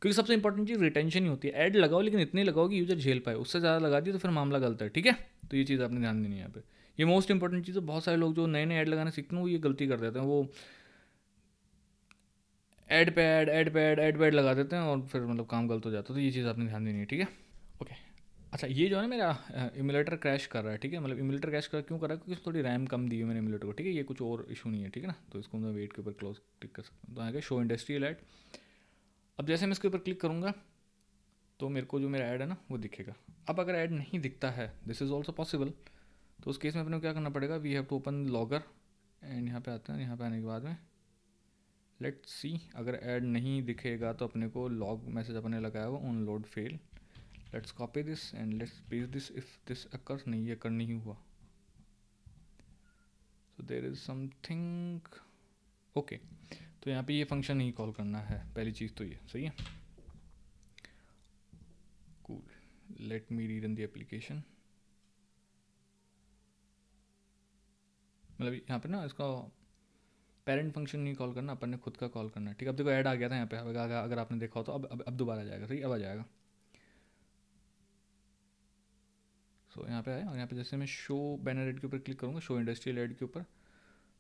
क्योंकि सबसे इंपॉर्टेंट चीज़ रिटेंशन ही होती है। ऐड लगाओ लेकिन इतनी लगाओ कि यूजर झेल पाए, उससे ज़्यादा लगा दी तो फिर मामला गलत है, ठीक है। तो ये चीज़ आपने ध्यान देनी है यहाँ पे, ये मोस्ट इंपॉर्टेंट चीज़ है। बहुत सारे लोग जो नए नए ऐड लगाना सीखते हैं वो ये गलती कर देते हैं, वो ऐड पे ऐड लगा देते हैं और फिर मतलब काम गलत हो जाता है। तो ये चीज़ आपने ध्यान देनी है, ठीक है। ओके, अच्छा ये जो है ना मेरा इमुलेटर क्रैश कर रहा है, ठीक है, मतलब इमुलेटर क्रैश कर क्यों कर रहा है, क्योंकि थोड़ी रैम कम दी है मैंने इमुलेटर को, ठीक है, ये कुछ और इशू नहीं है, ठीक है ना। तो इसको मैं वेट के ऊपर क्लोज क्लिक कर सकता हूँ, तो आगे शो इंडस्ट्रियल ऐड। अब जैसे मैं इसके ऊपर क्लिक करूँगा तो मेरे को जो मेरा ऐड है ना वो दिखेगा। अब अगर ऐड नहीं दिखता है, दिस इज़ ऑल्सो पॉसिबल, तो उस केस में अपने को क्या करना पड़ेगा, we have to open logger and यहाँ पे आते हैं। यहाँ पे आने के बाद में लेट्स सी, अगर ऐड नहीं दिखेगा तो अपने को लॉग मैसेज अपने लगाया हुआ on load fail. Let's copy this and let's paste this if this occurs, नहीं ये कर नहीं हुआ, so there is something. Okay, तो यहाँ पे ये फंक्शन नहीं कॉल करना है, पहली चीज़ तो ये सही है। Cool, let me read in the application. मतलब यहाँ पे ना इसका पेरेंट फंक्शन नहीं कॉल करना, अपन ने खुद का कॉल करना है, ठीक है। अब देखो ऐड आ गया था यहाँ पे, अगर आपने देखा हो तो अब दोबारा आ जाएगा, सही, अब आ जाएगा। सो यहाँ पे आया, और यहाँ पे जैसे मैं शो बैनर ऐड के ऊपर क्लिक करूँगा, शो इंडस्ट्रियल ऐड के ऊपर,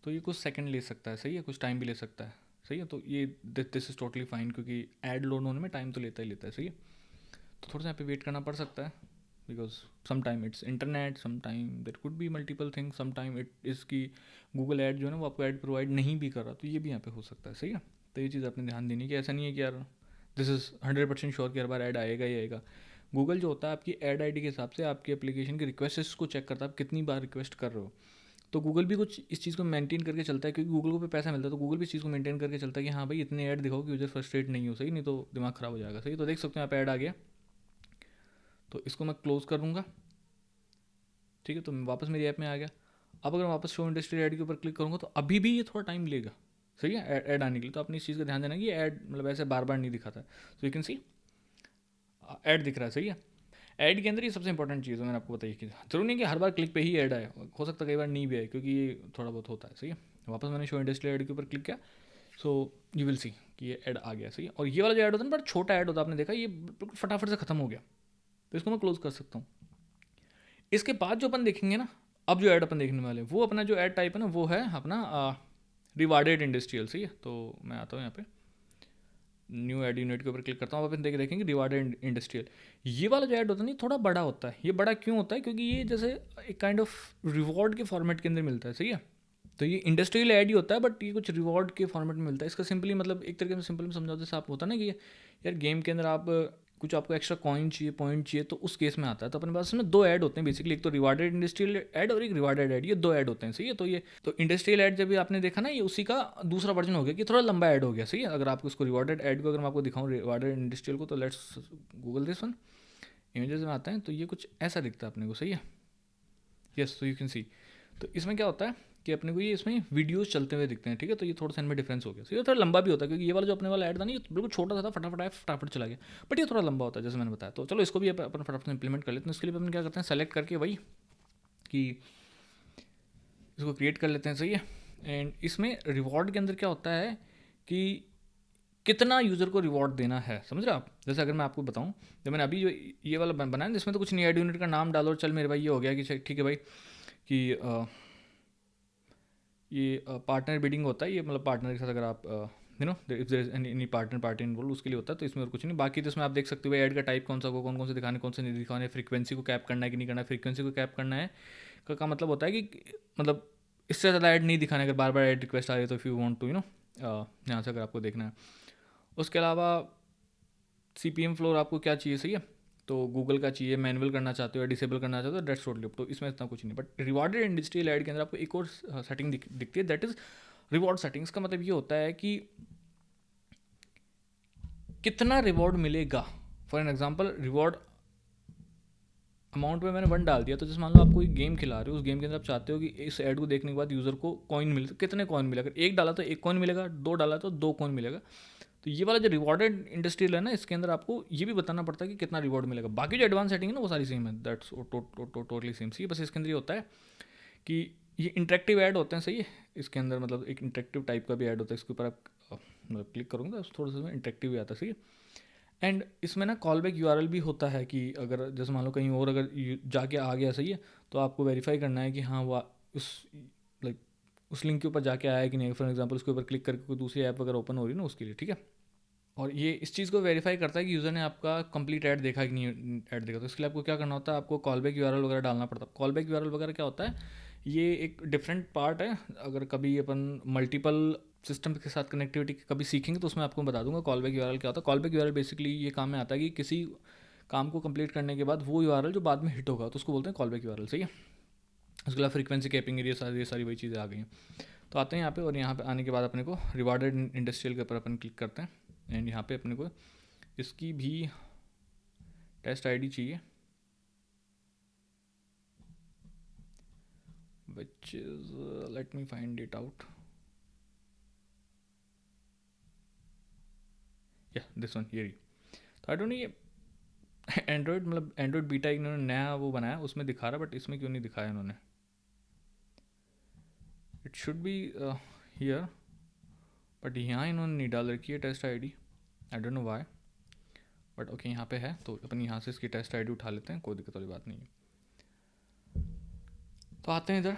तो ये कुछ सेकंड ले सकता है, सही है, कुछ टाइम भी ले सकता है, सही है। तो ये दिस इज़ टोटली फाइन, क्योंकि ऐड लोड होने में टाइम तो लेता ही लेता है, सही है। तो थोड़ा सा यहाँ पे वेट करना पड़ सकता है, because some time it's internet, some time there could be multiple things, some time it is की गूगल ऐड जो है ना वो आपको ऐड प्रोवाइड नहीं भी कर रहा, तो ये भी यहाँ पे हो सकता है, सही है। तो ये चीज़ आपने ध्यान देनी है कि ऐसा नहीं है कि यार दिस इज़ 100% श्योर कि हर बार ऐड आएगा ही आएगा। गूगल जो होता है आपकी ऐड आईडी के हिसाब से आपकी एप्लीकेशन की रिक्वेस्ट को चेक करता है, आप कितनी बार रिक्वेस्ट कर रहे हो। तो गूगल भी कुछ इस चीज़ को मेंटेन करके चलता है, क्योंकि गूगल को पे पैसा मिलता है, तो गूगल भी इस चीज़ को मेंटेन करके चलता है कि हाँ भाई इतने ऐड दिखाओ कि यूजर फ्रस्ट्रेट नहीं हो, सही, नहीं तो दिमाग ख़राब हो जाएगा, सही। तो देख सकते हैं यहाँ पे ऐड आ गया, तो इसको मैं क्लोज करूँगा, ठीक है। तो मैं वापस मेरी ऐप में आ गया। अब अगर मैं वापस शो इंडस्ट्री ऐड के ऊपर क्लिक करूँगा तो अभी भी ये थोड़ा टाइम लेगा, सही है, ऐड आने के लिए। तो आपने इस चीज़ का ध्यान देना कि ऐड मतलब ऐसे बार बार नहीं दिखाता है। तो यू कैन सी ऐड दिख रहा है, सही है। ऐड के अंदर ये सबसे इंपॉर्टेंट चीज़ है, मैंने आपको बताई कि जरूरी नहीं कि हर बार क्लिक पे ही ऐड आए, हो सकता है कई बार नहीं भी आए, क्योंकि ये थोड़ा बहुत होता है, सही है। वापस मैंने शो इंडस्ट्री ऐड के ऊपर क्लिक किया, सो यू विल सी कि ये ऐड आ गया, सही है। और ये वाला जो ऐड होता है ना बड़ा छोटा ऐड होता है, आपने देखा ये बिल्कुल फटाफट से खत्म हो गया, तो इसको मैं क्लोज कर सकता हूँ। इसके बाद जो अपन देखेंगे ना, अब जो ऐड अपन देखने वाले हैं वो अपना जो ऐड टाइप है ना वो है अपना रिवार्डेड इंडस्ट्रियल, सही है। तो मैं आता हूँ यहाँ पे न्यू ऐड यूनिट के ऊपर क्लिक करता हूँ, अपन देखेंगे रिवार्डेड इंडस्ट्रियल। ये वाला जो ऐड होता है ना थोड़ा बड़ा होता है। ये बड़ा क्यों होता है, क्योंकि ये जैसे एक काइंड ऑफ रिवॉर्ड के फॉर्मेट के अंदर मिलता है, सही है। तो ये इंडस्ट्रियल ऐड ही होता है, बट ये कुछ रिवॉर्ड के फॉर्मेट में मिलता है। इसका सिंपली मतलब एक तरीके से सिंपल में समझाओ, जैसे आप होता है ना कि यार गेम के अंदर आप कुछ आपको एक्स्ट्रा कॉइन चाहिए, पॉइंट चाहिए, तो उस केस में आता है। तो अपने पास में दो ऐड होते हैं बेसिकली, एक तो रिवार्डेड इंडस्ट्रियल ऐड और एक रिवार्डेड ऐड, ये दो ऐड होते हैं, सही है। तो ये तो इंडस्ट्रियल ऐड जब भी आपने देखा ना, ये उसी का दूसरा वर्जन हो गया कि थोड़ा लंबा ऐड हो गया, सही है। अगर आपको इसको रिवार्डेड ऐड को अगर मैं आपको दिखाऊँ रिवार्डेड इंडस्ट्रियल को, तो let's Google this one, images में आता है तो ये कुछ ऐसा दिखता है अपने को, सही है। यस, तो यू कैन सी, तो इसमें क्या होता है कि अपने को ये इसमें वीडियोस चलते हुए दिखते हैं, ठीक है। तो ये थोड़ा सा इनमें डिफरेंस हो गया, सो ये थोड़ा लंबा भी होता है, क्योंकि ये वाला जो अपने वाला ऐड था ना ये बिल्कुल छोटा सा था, फटाफट आया फटाफट चला गया, बट ये थोड़ा लंबा होता है जैसे मैंने बताया। तो चलो इसको भी अपन फटाफट से इंप्लीमेंट कर लेते हैं। इसके लिए अपन क्या करते हैं, सेलेक्ट करके वही कि इसको क्रिएट कर लेते हैं, सही है। एंड इसमें रिवॉर्ड के अंदर क्या होता है कि कितना यूज़र को रिवॉर्ड देना है, समझ रहे हो आप। जैसे अगर मैं आपको बताऊं, जब मैंने अभी जो ये वाला बनाया जिसमें तो कुछ नहीं, ऐड यूनिट का नाम डालो और चल मेरे भाई ये हो गया कि ठीक है भाई कि ये पार्टनर बिडिंग होता है, ये मतलब पार्टनर के साथ अगर आप you know if there is any partner party involve उसके लिए होता है। तो इसमें और कुछ नहीं, बाकी तो इसमें आप देख सकते हो ऐड का टाइप कौन सा को, कौन कौन से दिखाने, कौन से नहीं दिखाने, फ्रीक्वेंसी को कैप करना है कि नहीं करना है। फ्रीक्वेंसी को कैप करना है का मतलब होता है कि मतलब इससे ज़्यादा ऐड नहीं दिखाना है, अगर बार बार ऐड रिक्वेस्ट आ रही है तो इफ़ यू वांट टू यहाँ से अगर आपको देखना है। उसके अलावा CPM फ्लोर आपको क्या चाहिए, सही है। तो गूगल का चाहिए, मैनुअल करना चाहते हो या डिसेबल करना चाहते हो, डेट्स टोटली अप। तो इसमें इतना कुछ नहीं, बट रिवॉर्डेड इंडस्ट्रियल ऐड के अंदर आपको एक और सेटिंग दिखती है, दैट इज रिवॉर्ड सेटिंग्स। का मतलब ये होता है कि कितना रिवॉर्ड मिलेगा। For an example reward amount में मैंने 1 डाल दिया, तो जैसे मान लो आप कोई गेम खिला रहे हो, उस गेम के अंदर आप चाहते हो कि इस ऐड को देखने के बाद यूज़र को कॉइन मिले, तो कितने कॉइन मिलेगा? एक डाला तो 1 कॉइन मिलेगा, 2 डाला तो 2 कॉइन मिलेगा। तो ये वाला जो रिवॉर्डेड इंडस्ट्रियल है ना, इसके अंदर आपको ये भी बताना पड़ता है कि कितना रिवॉर्ड मिलेगा। बाकी जो एडवांस सेटिंग है ना वो सारी सेम है, दैट्स टोटली सेम। सी बस इसके अंदर ये होता है कि ये इंटरेक्टिव ऐड होते हैं, सही है। इसके अंदर मतलब एक इंटरेक्टिव टाइप का भी ऐड होता है, इसके ऊपर आप मतलब क्लिक करूँगा तो थोड़ा सा इंटरेक्टिव भी आता है, सही है। एंड इसमें ना कॉल बैक यूआरएल भी होता है कि अगर जैसे मान लो कहीं और अगर जाके आ गया, सही है, तो आपको वेरीफाई करना है कि हाँ वो उस लाइक उस लिंक के ऊपर जाके आया है कि नहीं। फॉर एग्जांपल उसके ऊपर क्लिक करके कोई दूसरी ऐप अगर ओपन हो रही है ना, उसके लिए, ठीक है। और ये इस चीज़ को वेरीफाई करता है कि यूज़र ने आपका कंप्लीट ऐड देखा कि नहीं ऐड देखा। तो इसके लिए आपको क्या करना होता है, आपको कॉल बैक यूआरएल वगैरह डालना पड़ता है। कॉल बैक यूआरएल वगैरह क्या होता है, ये एक डिफरेंट पार्ट है। अगर कभी अपन मल्टीपल सिस्टम के साथ कनेक्टिविटी कभी सीखेंगे तो उसमें आपको बता दूंगा कॉल बैक यूआरएल क्या होता है। कॉल बैक यूआरएल बेसिकली ये काम में आता है कि किसी काम को कंप्लीट करने के बाद वो यूआरएल जो बाद में हिट होगा तो उसको बोलते हैं कॉल बैक यूआरएल, सही है। उसके अलावा फ्रीक्वेंसी कैपिंग ये सारी वही चीज़ें आ गई हैं। तो आते हैं यहाँ पे, और यहाँ पे आने के बाद अपने को रिवार्डेड इंडस्ट्रियल के ऊपर अपन क्लिक करते हैं। एंड यहाँ पे अपने को इसकी भी टेस्ट आईडी चाहिए, which is let me find it out, या दिस वन, ये रही। तो आई डोंट नो ये एंड्रॉयड मतलब एंड्रॉयड बीटा इन्होंने नया वो बनाया उसमें दिखा रहा, बट इसमें क्यों नहीं दिखाया इन्होंने। It should be here, but यहाँ इन्होंने नहीं डाल रखी है test ID, I don't know why, but okay यहाँ पे है। तो अपन यहाँ से इसकी टेस्ट आईडी उठा लेते हैं, कोई दिक्कत वाली बात नहीं है। तो आते हैं इधर,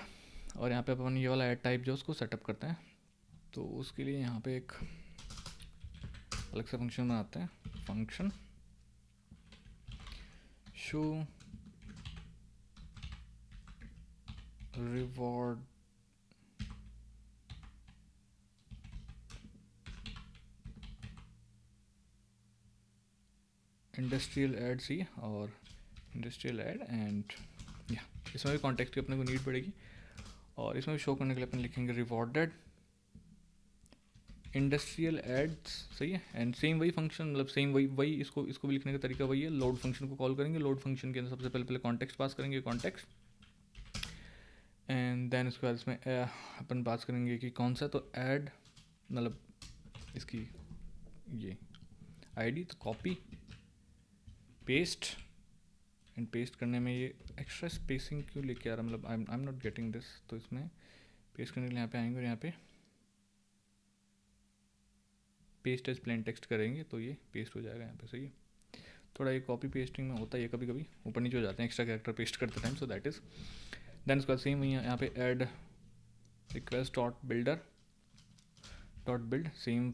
और यहाँ पे अपन ये वाला ऐड टाइप जो उसको सेटअप करते हैं। तो उसके लिए यहाँ पे एक अलग से फंक्शन बनाते हैं, function show reward interstitial ad, see, और इंडस्ट्रियल ऐड एंड या इसमें भी कॉन्टेक्स्ट की अपने को नीड पड़ेगी। और इसमें भी शो करने के लिए अपन लिखेंगे रिवॉर्डेड इंडस्ट्रियल एड्स, सही है। एंड सेम वही फंक्शन, मतलब सेम वही इसको भी लिखने का तरीका वही है। लोड फंक्शन को कॉल करेंगे, लोड फंक्शन के अंदर सबसे पहले कॉन्टेक्स्ट पास करेंगे, कॉन्टेक्स्ट, एंड देन उसके बाद इसमें अपन पास करेंगे कि कौन सा, तो ऐड मतलब इसकी ये आईडी, तो कॉपी पेस्ट, एंड पेस्ट करने में ये एक्स्ट्रा स्पेसिंग क्यों लेके आ रहा, मतलब I am not getting this. तो इसमें पेस्ट करने के लिए यहाँ पे आएंगे और यहाँ पे पेस्ट एज प्लेन टेक्स्ट करेंगे तो ये पेस्ट हो जाएगा यहाँ पे, सही है। थोड़ा ये कॉपी पेस्टिंग में होता है, ये कभी कभी ऊपर नीचे हो जाते हैं एक्स्ट्रा कैरेक्टर पेस्ट करते time, so that is. Then उसका सेम यहाँ पे ad request dot build same,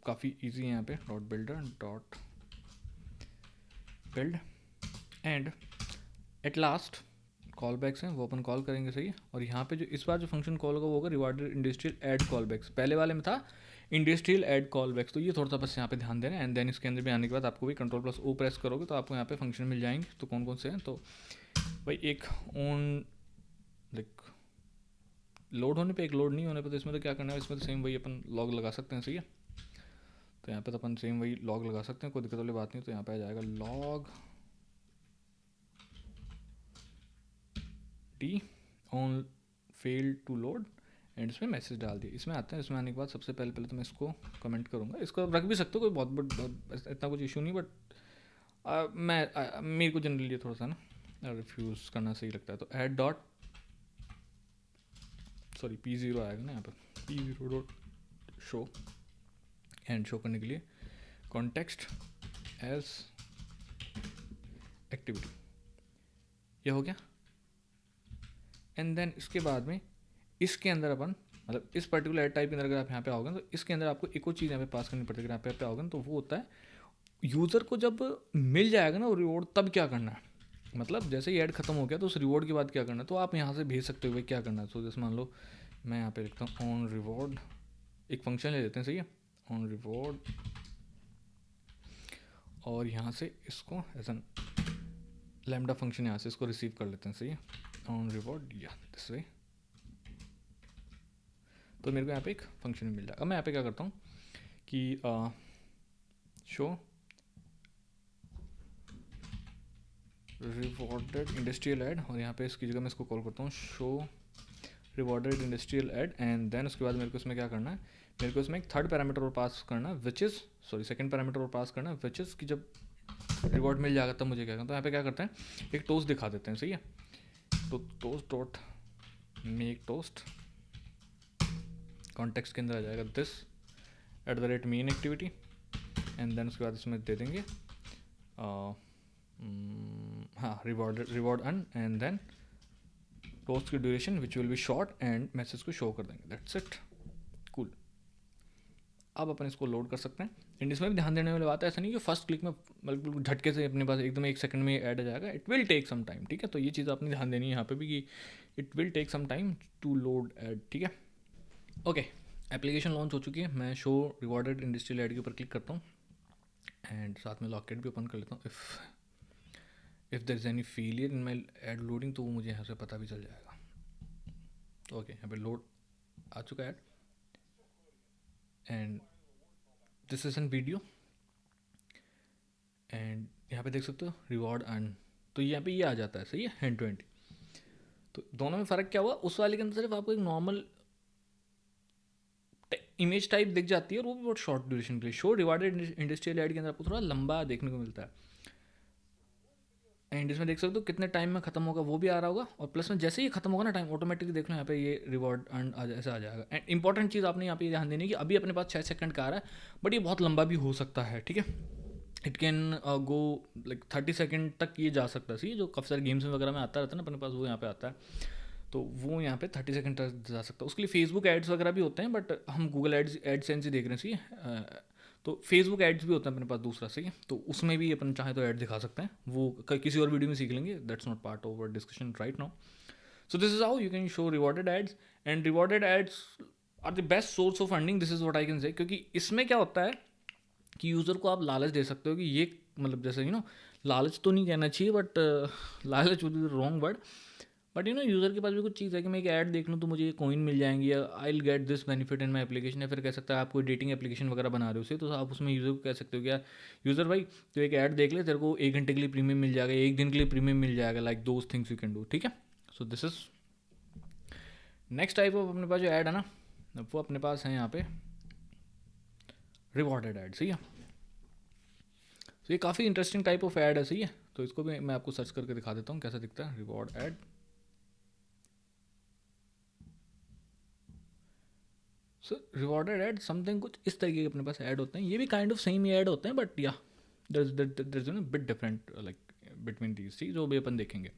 काफ़ी ईजी है यहाँ पे, dot builder dot build, and at last callbacks हैं वो अपन कॉल करेंगे, सही है। और यहाँ पे जो इस बार जो फंक्शन कॉल होगा वो होगा rewarded industrial ad callbacks, पहले वाले में था इंडस्ट्रियल ऐड कॉल बैक्स। तो ये थोड़ा सा बस यहाँ पे ध्यान देना है। एंड देन इसके अंदर भी आने के बाद आपको भी कंट्रोल+O प्रेस करोगे तो आपको यहाँ पे फंक्शन मिल जाएंगे। तो कौन कौन से हैं, तो भाई एक ऑन लाइक लोड होने पे, एक लोड नहीं होने पे। तो इसमें तो क्या करना है, इसमें तो सेम वही अपन लॉग लगा सकते हैं, सही है। तो यहाँ पे तो अपन सेम वही लॉग लगा सकते हैं, कोई दिक्कत वाली बात नहीं। तो यहाँ पे आ जाएगा log t on fail to load, and इसमें मैसेज डाल दिया। इसमें आते हैं, इसमें आने के बाद सबसे पहले तो मैं इसको कमेंट करूँगा, इसको रख भी सकते हो, कोई बहुत इतना कुछ इशू नहीं, बट मेरे को जनरली थोड़ा सा ना रिफ्यूज़ करना सही लगता है। तो ऐड डॉट सॉरी P0 आएगा ना यहाँ पर, P0 dot show, and show करने के लिए कॉन्टेक्स्ट एज एक्टिविटी, ये हो गया। एंड देन इसके बाद में इसके अंदर अपन मतलब इस पर्टिकुलर ऐड टाइप के अंदर अगर आप यहाँ पे आओगे तो इसके अंदर आपको एक और चीज़ यहाँ पे पास करनी पड़ती है। अगर आप पे आओगे ना तो वो होता है यूज़र को जब मिल जाएगा ना वो रिवॉर्ड, तब क्या करना है। मतलब जैसे ही ऐड खत्म हो गया तो उस रिवॉर्ड के बाद क्या करना है, तो आप यहाँ से भेज सकते हो भाई क्या करना है। तो जैसे मान लो मैं यहाँ पे लिखता हूँ ऑन रिवॉर्ड, एक फंक्शन ले लेते हैं, सही है, ऑन रिवॉर्ड, और यहाँ से इसको एज एन लैम्डा फंक्शन यहाँ से इसको रिसीव कर लेते हैं, सही है, ऑन रिवॉर्ड या दिस वे। तो मेरे को यहाँ पे एक फंक्शन मिल जाएगा। मैं यहाँ पे क्या करता हूँ कि शो रिवॉर्डेड इंडस्ट्रियल ऐड, और यहाँ पे इसकी जगह मैं इसको कॉल करता हूँ show rewarded industrial ad. And then उसके बाद मेरे को इसमें क्या करना है, मेरे को इसमें एक थर्ड पैरामीटर और पास करना है which is, sorry second parameter और पास करना है विच इज़ कि जब रिवॉर्ड मिल जाएगा तब मुझे क्या करना, तो यहाँ पे क्या करते हैं, एक टोस्ट दिखा देते हैं, सही है। तो toast dot make toast context के अंदर आ जाएगा this @main activity. And then उसके बाद इसमें दे देंगे हाँ रिवॉर्ड अन, एंड देन टोस्ट की duration which will be short, and message को शो कर देंगे, दैट्स इट, कूल। अब अपन इसको लोड कर सकते हैं। एंड इसमें भी ध्यान देने वाली बात है, ऐसा नहीं कि फर्स्ट क्लिक में बिल्कुल झटके से अपने पास एकदम 1 सेकंड में ऐड आ जाएगा, it will take some time, ठीक है। तो ये चीज़ आपने ध्यान देनी है यहाँ पे भी कि it will take some time to load ad, ठीक है। ओके, एप्लीकेशन लॉन्च हो चुकी है। मैं शो रिवॉर्डेड इंडस्ट्रियल ऐड के ऊपर क्लिक करता हूँ एंड साथ में लॉकेट भी ओपन कर लेता हूँ। If there is any failure in my ad loading, तो वो मुझे यहाँ से पता भी चल जाएगा। ओके, यहाँ पे लोड आ चुका है and this is an video. And यहाँ पे देख सकते हो रिवॉर्ड अर्न, तो यहाँ पे ये आ जाता है, सही है, हैंड टू हैंड। तो दोनों में फ़र्क क्या हुआ, उस वाले के अंदर सिर्फ आपको एक नॉर्मल इमेज टाइप दिख जाती है और वो भी बहुत शॉर्ट ड्यूरेशन के लिए। शो रिवॉर्डेड इंडस्ट्रियल ऐड के अंदर आपको थोड़ा लंबा देखने को मिलता है। एंड इसमें देख सकते हो कितने टाइम में खत्म होगा वो भी आ रहा होगा, और प्लस में जैसे ही खत्म होगा ना टाइम, ऑटोमेटिकली देख लो यहाँ पे ये रिवॉर्ड अर्न ऐसे आ जाएगा। एंड इंपॉर्टेंट चीज़ आपने यहाँ पे ध्यान देनी है कि अभी अपने पास 6 सेकंड का आ रहा है, बट ये बहुत लंबा भी हो सकता है, ठीक है। It can go like 30 second तक ये जा सकता है, सी जो काफ़ी सारे गेम्स वगैरह में आता रहता है ना अपने पास, वो यहाँ पे आता है। तो वो यहाँ पे 30 सेकंड तक जा सकता है। उसके लिए फेसबुक एड्स वगैरह भी होते हैं, बट हम गूगल एडसेंस ही देख रहे हैं, सी तो फेसबुक एड्स भी होता है अपने पास दूसरा, सही है। तो उसमें भी अपन चाहे तो ऐड दिखा सकते हैं, वो किसी और वीडियो में सीख लेंगे, that's not part of discussion right now. So this is how you can show rewarded ads, and rewarded ads are the best source of funding, this is what I can say. क्योंकि इसमें क्या होता है कि user को आप लालच दे सकते हो कि ये, मतलब जैसे लालच तो नहीं कहना चाहिए, बट लालच would be the wrong word, but user के पास भी कुछ चीज़ है कि मैं एक ऐड देख लूँ तो मुझे ये कॉइन मिल जाएंगी, या I will get this benefit in my application. या फिर कह सकता है आप कोई डेटिंग एप्लीकेशन वगैरह बना रहे हो उसे, तो आप उसमें यूज़र को कह सकते हो कि यार यूज़र भाई तो एक ऐड देख ले, तेरे को 1 घंटे के लिए प्रीमियम मिल जाएगा, 1 दिन के लिए प्रीमियम मिल जाएगा, like those things you can do, ठीक है। So this is next type of अपने पास जो ऐड है ना, वो अपने पास है यहाँ पे रिवॉर्डेड ऐड, सही है। तो ये काफ़ी इंटरेस्टिंग टाइप ऑफ ऐड है, सही है। तो इसको भी मैं आपको सर्च करके दिखा देता हूँ कैसा दिखता है रिवॉर्ड ऐड। सो रिवॉर्डेड ऐड समथिंग कुछ इस तरीके के अपने पास ऐड होते हैं, ये भी काइंड ऑफ सेम ही ऐड होते हैं, बट या there is bit different like between these, ठीक, जो भी अपन देखेंगे।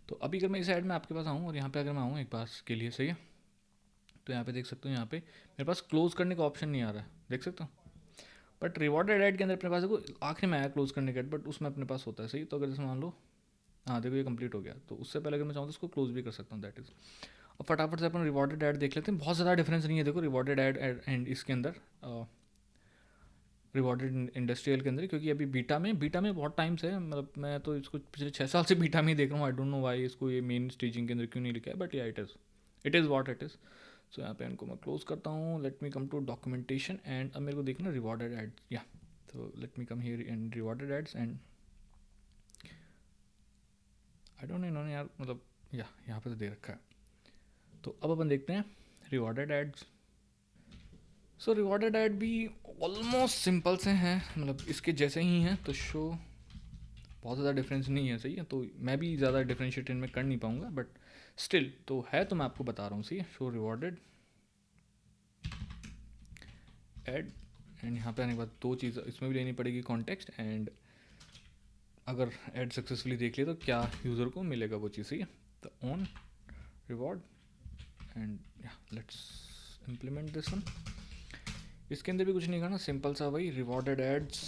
तो अभी अगर मैं इस ऐड में आपके पास आऊँ और यहाँ पे अगर मैं आऊँ एक बार के लिए, सही है, तो यहाँ पे देख सकते हो, यहाँ पे मेरे पास क्लोज करने का ऑप्शन नहीं आ रहा है, देख सकते हो। बट रिवॉर्डेड ऐड के अंदर अपने पास देखो आखिरी में आया क्लोज करने का, बट उसमें अपने पास होता है, सही। तो अगर जैसे मान लो हाँ देखो ये कंप्लीट हो गया, तो उससे पहले अगर मैं चाहूँ तो उसको क्लोज भी कर सकता हूँ, दैट इज़। अब फटाफट से अपन रिवॉर्डेड ऐड देख लेते हैं, बहुत ज़्यादा डिफरेंस नहीं है देखो रिवॉर्डेड ऐड एंड इसके अंदर रिवॉर्डेड इंडस्ट्रियल के अंदर, क्योंकि अभी बीटा में बहुत टाइम से है, मतलब मैं तो इसको पिछले 6 साल से बीटा में ही देख रहा हूँ। आई डोंट नो वाई इसको ये मेन स्टेजिंग के अंदर क्यों नहीं लिखा है, but yeah it is what it is. So यहाँ पे इनको मैं क्लोज करता हूँ, let me come to documentation, and अब मेरे को देखना रिवॉर्डेड एड, या तो let me come here and rewarded ads, and I don't know इन्होंने यार मतलब या यहाँ पे तो दे रखा है। तो अब अपन देखते हैं रिवॉर्डेड एड्स। सो रिवॉर्डेड ऐड भी ऑलमोस्ट सिंपल से हैं, मतलब इसके जैसे ही हैं, तो शो बहुत ज़्यादा डिफरेंस नहीं है, सही है। तो मैं भी ज़्यादा डिफरेंशिएट इनमें कर नहीं पाऊँगा, बट स्टिल तो है, तो मैं आपको बता रहा हूँ, सही है। शो रिवॉर्डेड ऐड, एंड यहाँ पे आने के बाद 2 चीज़ इसमें भी लेनी पड़ेगी, कॉन्टेक्स्ट, एंड अगर ऐड सक्सेसफुली देख लिया तो क्या यूज़र को मिलेगा वो चीज़, सही है। तो ऑन रिवॉर्ड, एंड या लेट्स इम्प्लीमेंट दिस वन। इसके अंदर भी कुछ नहीं करना, सिंपल सा वही रिवॉर्डेड एड्स,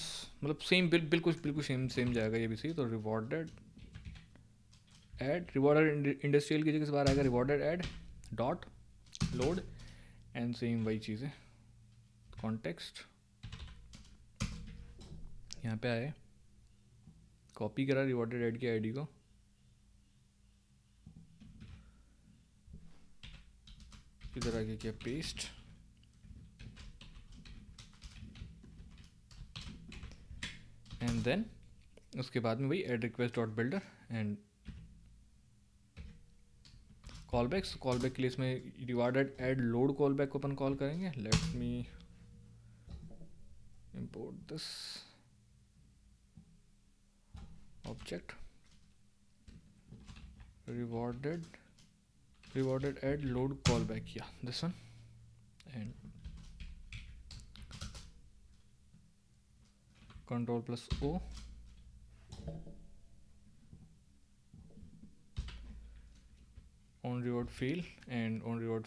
मतलब सेम बिल्कुल सेम जाएगा ये भी, सही। तो रिवॉर्डेड ऐड, रिवॉर्डेड इंडस्ट्रियल की जगह से बाहर आएगा rewarded add dot load, and same वही चीज़ है, कॉन्टेक्स्ट यहाँ पे आए, कॉपी करा रिवॉर्डेड ऐड की आईडी को, इधर आगे किया पेस्ट, एंड देन उसके बाद में वही ad request dot builder and callbacks. Callback के लिए इसमें रिवार्डेड एड लोड कॉलबैक को अपन कॉल करेंगे। Let me import this object rewarded add load callback, yeah, this one, and control plus O on reward fail and on reward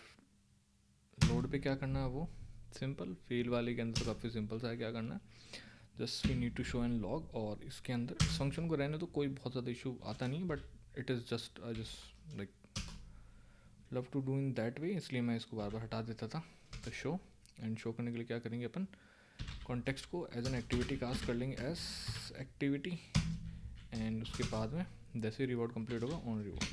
load पे क्या करना है वो सिंपल, फेल वाले के अंदर काफ़ी सिंपल सा है क्या करना है, just we need to show and log. और इसके अंदर इस फंक्शन को रहने तो कोई बहुत ज़्यादा इशू आता नहीं, but it is just like love to do in that way, इसलिए मैं इसको बार बार हटा देता था। तो शो एंड शो करने के लिए क्या करेंगे अपन, कॉन्टेक्स्ट को एज एन एक्टिविटी कास्ट कर लेंगे एस एक्टिविटी, एंड उसके बाद में जैसे रिवॉर्ड कंप्लीट होगा ऑन रिवॉर्ड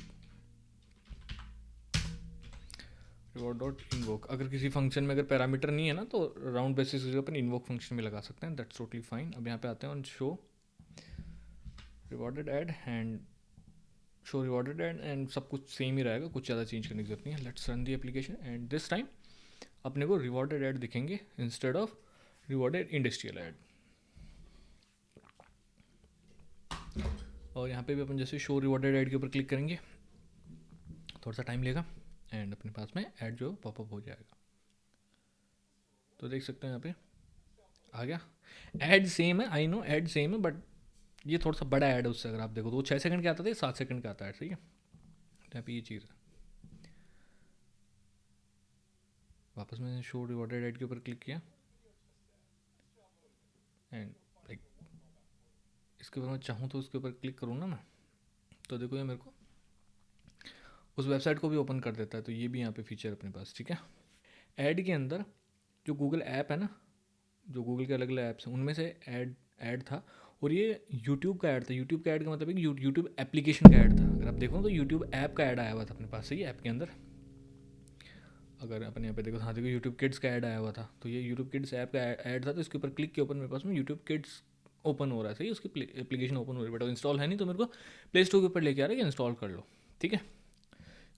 डॉट इन्वोक। अगर किसी फंक्शन में अगर पैरामीटर नहीं है ना तो राउंड बेसिस के अपन इन्वोक फंक्शन में लगा सकते हैं, दैट्स टोटली फाइन। अब यहाँ पे आते हैं on show rewarded ad and show rewarded and सब कुछ सेम ही रहेगा, कुछ ज़्यादा चेंज करने की जरूरत नहीं है। Let's run the application and this time अपने को रिवॉर्डेड एड दिखेंगे instead of rewarded industrial ad. और यहाँ पे भी अपन जैसे शो रिवॉर्डेड एड के ऊपर क्लिक करेंगे, थोड़ा सा टाइम लेगा एंड अपने पास में ऐड जो पॉपअप हो जाएगा। तो देख सकते हैं यहाँ पे आ गया। ऐड सेम है, आई नो ऐड सेम है, बट ये थोड़ा सा बड़ा ऐड है उससे। अगर आप देखो तो वो 6 सेकंड का आता था, 7 सेकंड का आता है, सही है। तो यहाँ पे ये चीज़ है। वापस मैंने शो रिवॉर्डेड ऐड के ऊपर क्लिक किया एंड लाइक इसके ऊपर मैं चाहूँ तो उसके ऊपर क्लिक करूँ ना मैं, तो देखो ये मेरे को उस वेबसाइट को भी ओपन कर देता है। तो ये भी यहाँ पे फीचर अपने पास, ठीक है। ऐड के अंदर जो गूगल ऐप है ना, जो गूगल के अलग अलग ऐप्स हैं उनमें से ऐड था, और ये यूट्यूब का ऐड था। यूट्यूब का ऐड का मतलब है कि यूट्यूब एप्लीकेशन का ऐड था। अगर आप देखो तो यूट्यूब ऐप का ऐड आया हुआ था अपने पास, सही है, ऐप के अंदर। अगर अपन यहाँ पे देखो, हाँ देखो यूट्यूब किड्स का ऐड आया हुआ था, तो ये यूट्यूब किड्स ऐप का ऐड था। तो इसके ऊपर क्लिक के ऊपर मेरे पास में यूट्यूब किड्स ओपन हो रहा है, सही है, उसकी एप्लीकेशन ओपन हो रही है, बट इंस्टॉल है नहीं, तो मेरे को प्ले स्टोर के ऊपर लेके आ रहा है कि इंस्टॉल कर लो, ठीक है।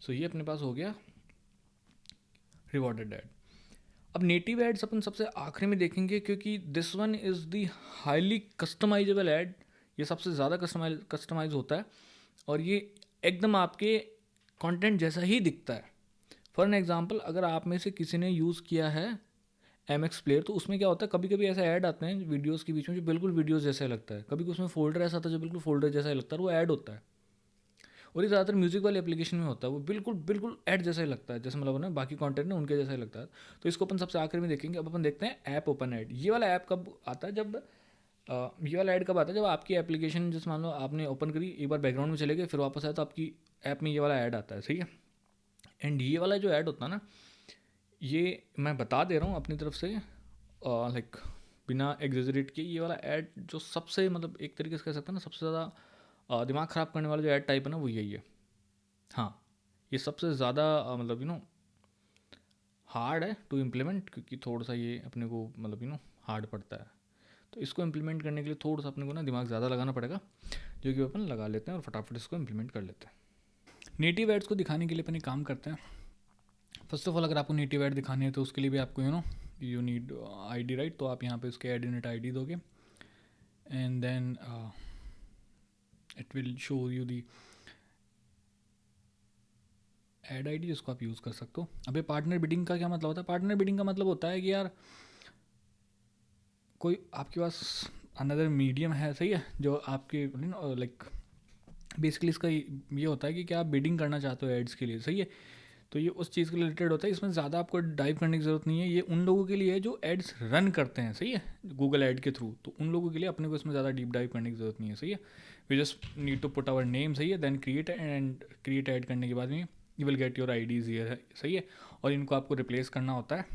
सो ये अपने पास हो गया रिवॉर्डेड ऐड। अब नेटिव एड्स अपन सबसे आखिरी में देखेंगे, क्योंकि this one is the highly customisable ad. ये सबसे ज़्यादा कस्टमाइज होता है और ये एकदम आपके कंटेंट जैसा ही दिखता है। फॉर एन एग्जांपल, अगर आप में से किसी ने यूज़ किया है MX प्लेयर, तो उसमें क्या होता है, कभी कभी ऐसे ऐड आते हैं वीडियोस के बीच में जो बिल्कुल वीडियोस जैसा लगता है, कभी उसमें फोल्डर ऐसा आता है जो बिल्कुल फोल्डर जैसा लगता है, वो ऐड होता है। और ये ज़्यादातर म्यूजिक वाले एप्लीकेशन में होता है, वो बिल्कुल बिल्कुल ऐड जैसा ही लगता है, जैसे मतलब ना बाकी कंटेंट ना उनके जैसा ही लगता है। तो इसको अपन सबसे आखिर में देखेंगे। अब अपन देखते हैं ऐप ओपन ऐड। ये वाला ऐप कब आता है, जब ये वाला ऐड कब आता है, जब आपकी एप्लीकेशन जैसे मान लो आपने ओपन करी, एक बार बैकग्राउंड में चले गए, फिर वापस आए तो आपकी ऐप में ये वाला ऐड आता है, सही है। एंड ये वाला जो ऐड होता है ना, ये मैं बता दे रहा हूँ अपनी तरफ से, लाइक बिना एग्जेजरेट किए, ये वाला ऐड जो सबसे मतलब एक तरीके से कह सकते हैं ना सबसे ज़्यादा दिमाग ख़राब करने वाला जो ऐड टाइप है ना, वो यही है। हाँ, ये सबसे ज़्यादा मतलब हार्ड है टू इम्प्लीमेंट, क्योंकि थोड़ा सा ये अपने को मतलब हार्ड पड़ता है। तो इसको इम्प्लीमेंट करने के लिए थोड़ा सा अपने को ना दिमाग ज़्यादा लगाना पड़ेगा, जो कि अपन लगा लेते हैं और फटाफट इसको इम्प्लीमेंट कर लेते हैं। नेटिव एड्स को दिखाने के लिए अपन एक काम करते हैं। फर्स्ट ऑफ ऑल, अगर आपको नेटिव ऐड दिखानी है तो उसके लिए भी आपको यू नीड ID, राइट। तो आप यहाँ पे उसके ऐड यूनिट ID दोगे and then it will show you the ad ID, जिसको आप यूज़ कर सकते हो। अबे पार्टनर बिडिंग का क्या मतलब होता है? पार्टनर बिडिंग का मतलब होता है कि यार कोई आपके पास अनदर मीडियम है, सही है, जो आपके लाइक बेसिकली इसका ये होता है कि क्या आप बिडिंग करना चाहते हो एड्स के लिए, सही है। तो ये उस चीज़ के रिलेटेड होता है, इसमें ज़्यादा आपको डाइव करने की ज़रूरत नहीं है। ये उन लोगों के लिए है जो एड्स रन करते हैं, सही है, गूगल ऐड के थ्रू। तो उन लोगों के लिए अपने को इसमें ज़्यादा डीप डाइव करने की ज़रूरत नहीं है, सही है। We just need to put our name, सही है, देन क्रिएट ऐड करने के बाद में you will get your IDs here है, सही है। और इनको आपको रिप्लेस करना होता है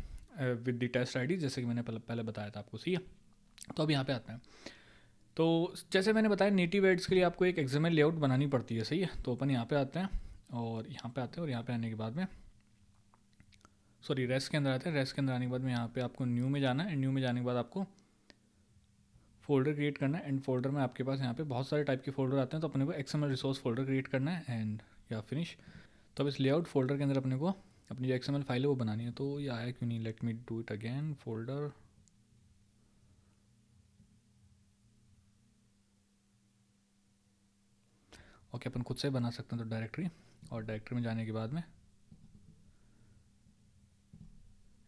विद द टेस्ट ID, जैसे कि मैंने पहले बताया था आपको, सही है। तो अब यहाँ पे आते हैं। तो जैसे मैंने बताया नेटिव एड्स के लिए आपको एक XML लेआउट बनानी पड़ती है, सही है। तो अपन यहाँ पे आते हैं और यहाँ पे आते हैं, और यहाँ पे आने के बाद में रेस्ट के अंदर आते हैं। रेस्ट के अंदर आने के बाद में यहाँ पे आपको न्यू में जाना है। न्यू में जाने के बाद आपको फोल्डर क्रिएट करना है, एंड फोल्डर में आपके पास यहाँ पे बहुत सारे टाइप के फोल्डर आते हैं, तो अपने को XML रिसोर्स फोल्डर क्रिएट करना है एंड या फिनिश। तो अब इस लेआउट फोल्डर के अंदर अपने को अपनी जो XML फाइल है वो बनानी है। तो ये आया क्यों नहीं, let me do it again. Folder, okay, अपन खुद से बना सकते हैं तो डायरेक्टरी, और डायरेक्टरी में जाने के बाद में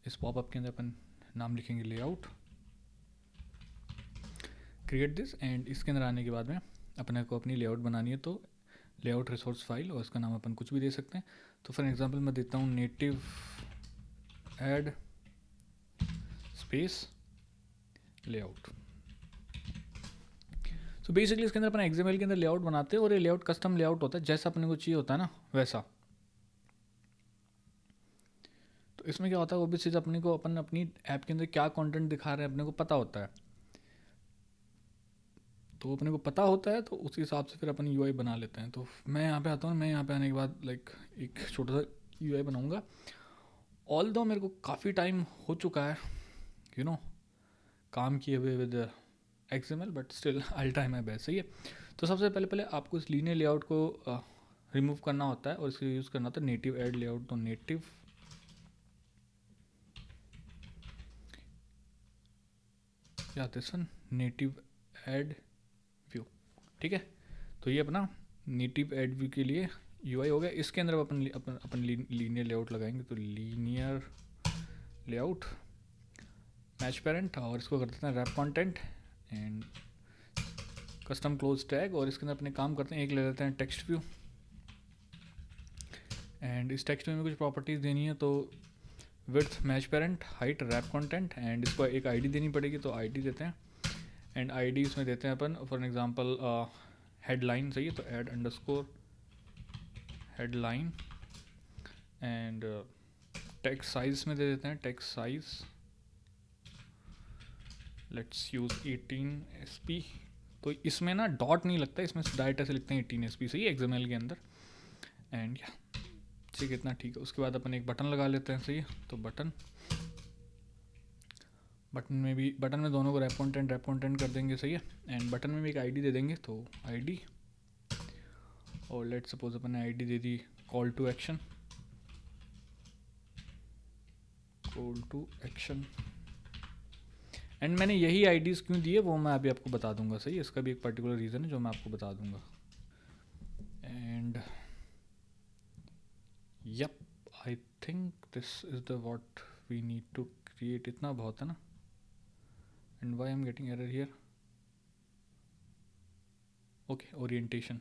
इस पॉपअप के अंदर अपन नाम लिखेंगे लेआउट, क्रिएट दिस, एंड इसके अंदर आने के बाद में अपने को अपनी लेआउट बनानी है। तो लेआउट रिसोर्स फाइल, और इसका नाम अपन कुछ भी दे सकते हैं। तो फॉर एग्जांपल मैं देता हूँ native add space layout. So basically इसके अंदर अपन XML के अंदर लेआउट बनाते हैं, और ये लेआउट कस्टम लेआउट होता है, जैसा अपने को चाहिए होता है ना वैसा। तो इसमें क्या होता है, वो भी चीज़ अपने को अपन अपनी ऐप के अंदर क्या कंटेंट दिखा रहे हैं अपने को पता होता है। तो अपने को पता होता है तो उस हिसाब से फिर अपन UI बना लेते हैं। तो मैं यहाँ पे आता हूँ, मैं यहाँ पे आने के बाद लाइक एक छोटा सा UI बनाऊँगा। ऑल दो मेरे को काफ़ी टाइम हो चुका है काम किए हुए with XML, but still I try my best. सही है। तो सबसे पहले आपको इस लीनियर लेआउट को रिमूव करना होता है, और इसको यूज़ करना होता है नेटिव एड लेआउट। तो नेटिव या this one, native add view. ठीक है। तो ये अपना नेटिव एड व्यू के लिए UI हो गया। इसके अंदर अपन लीनियर लेआउट लगाएंगे। तो लीनियर लेआउट मैच पेरेंट, और इसको कर देते हैं wrap content and custom close tag, और इसके अंदर अपने काम करते हैं, एक ले लेते हैं टेक्स्ट व्यू, एंड इस टेक्स्ट व्यू में कुछ प्रॉपर्टीज़ देनी है। तो width match parent, height wrap content, and इसको एक ID देनी पड़ेगी, तो ID देते हैं, एंड ID इसमें देते हैं अपन फॉर एग्जांपल हेडलाइन। सही है। तो add underscore headline, and text size में दे देते हैं text size, let's use 18 SP। तो इसमें ना डॉट नहीं लगता, इसमें डायरेक्ट ऐसे लिखते हैं 18 SP। सही है, XML के अंदर। एंड या ठीक है, इतना ठीक है। उसके बाद अपन एक बटन लगा लेते हैं। सही है। तो बटन में दोनों को रैप कंटेंट कर देंगे। सही है। एंड बटन में भी एक ID दे देंगे, तो ID, और लेट सपोज अपन ने ID दे दी कॉल टू एक्शन, एंड मैंने यही IDs क्यों दिए वो मैं अभी आपको बता दूंगा। सही है। इसका भी एक पर्टिकुलर रीज़न है जो मैं आपको बता दूंगा। And yup, I think this is the what we need to create. इतना बहुत है ना। And why I am getting error here. Okay, orientation,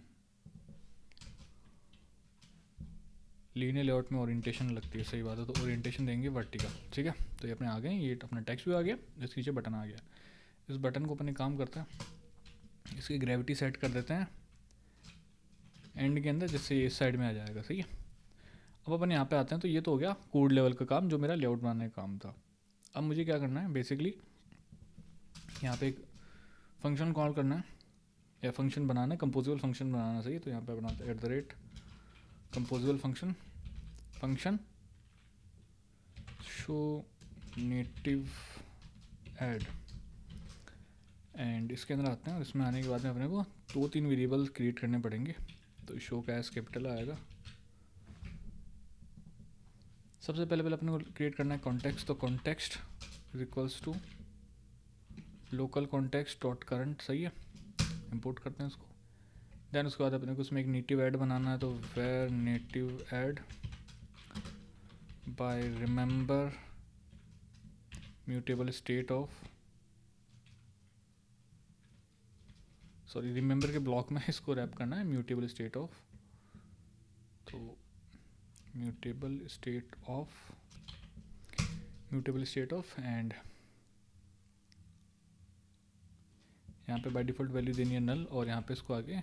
linear layout में ओरिएंटेशन लगती है। सही बात है। तो ओरिएंटेशन देंगे वर्टिकल। ठीक है। तो ये अपने आ गए, ये अपना टेक्स्ट भी आ गया, इसके नीचे बटन आ गया। इस बटन को अपने काम करते हैं, इसकी ग्रेविटी सेट कर देते हैं एंड के अंदर, जिससे ये इस साइड में आ जाएगा। सही है। अब अपन यहाँ पे आते हैं। तो ये तो हो गया कोड लेवल का काम, जो मेरा लेआउट बनाने का काम था। अब मुझे क्या करना है, बेसिकली यहाँ पे एक फंक्शन कॉल करना है, या फंक्शन बनाना है, कंपोजिबल फंक्शन बनाना। सही है। तो यहाँ पे बनाते हैं @composable function show native add, and इसके अंदर आते हैं, और इसमें आने के बाद में अपने को 2-3 वेरिएबल क्रिएट करने पड़ेंगे। तो शो का एस कैपिटल आएगा। सबसे पहले अपने को क्रिएट करना है कॉन्टेक्स्ट। तो context is equals to local context dot current. सही है। इंपोर्ट करते हैं उसको। देन उसके बाद अपने को उसमें एक नेटिव ऐड बनाना है। तो var native ad by remember mutable state of, sorry remember के ब्लॉक में इसको रैप करना है, म्यूटेबल स्टेट ऑफ। तो म्यूटेबल स्टेट ऑफ एंड यहाँ पे बाय डिफ़ॉल्ट वैल्यू देनी है नल, और यहाँ पे इसको आगे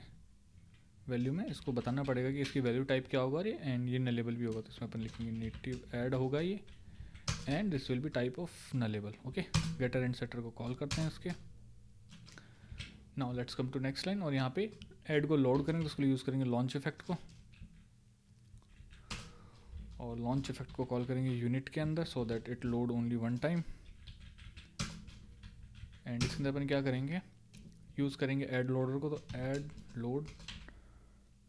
वैल्यू में इसको बताना पड़ेगा कि इसकी वैल्यू टाइप क्या होगा, एंड ये नलेबल भी होगा। तो इसमें अपन लिखेंगे नेटिव ऐड होगा ये, and this will be type of nullable. Okay, getter and setter को कॉल करते हैं इसके। Now let's come to next line, और यहाँ पे ऐड को लोड करेंगे, तो उसके लिए यूज़ करेंगे लॉन्च इफेक्ट को, और लॉन्च इफेक्ट को कॉल करेंगे यूनिट के अंदर, so that it load only one time. And इसके अंदर अपन क्या करेंगे, यूज़ करेंगे ऐड लोडर को, तो ऐड लोड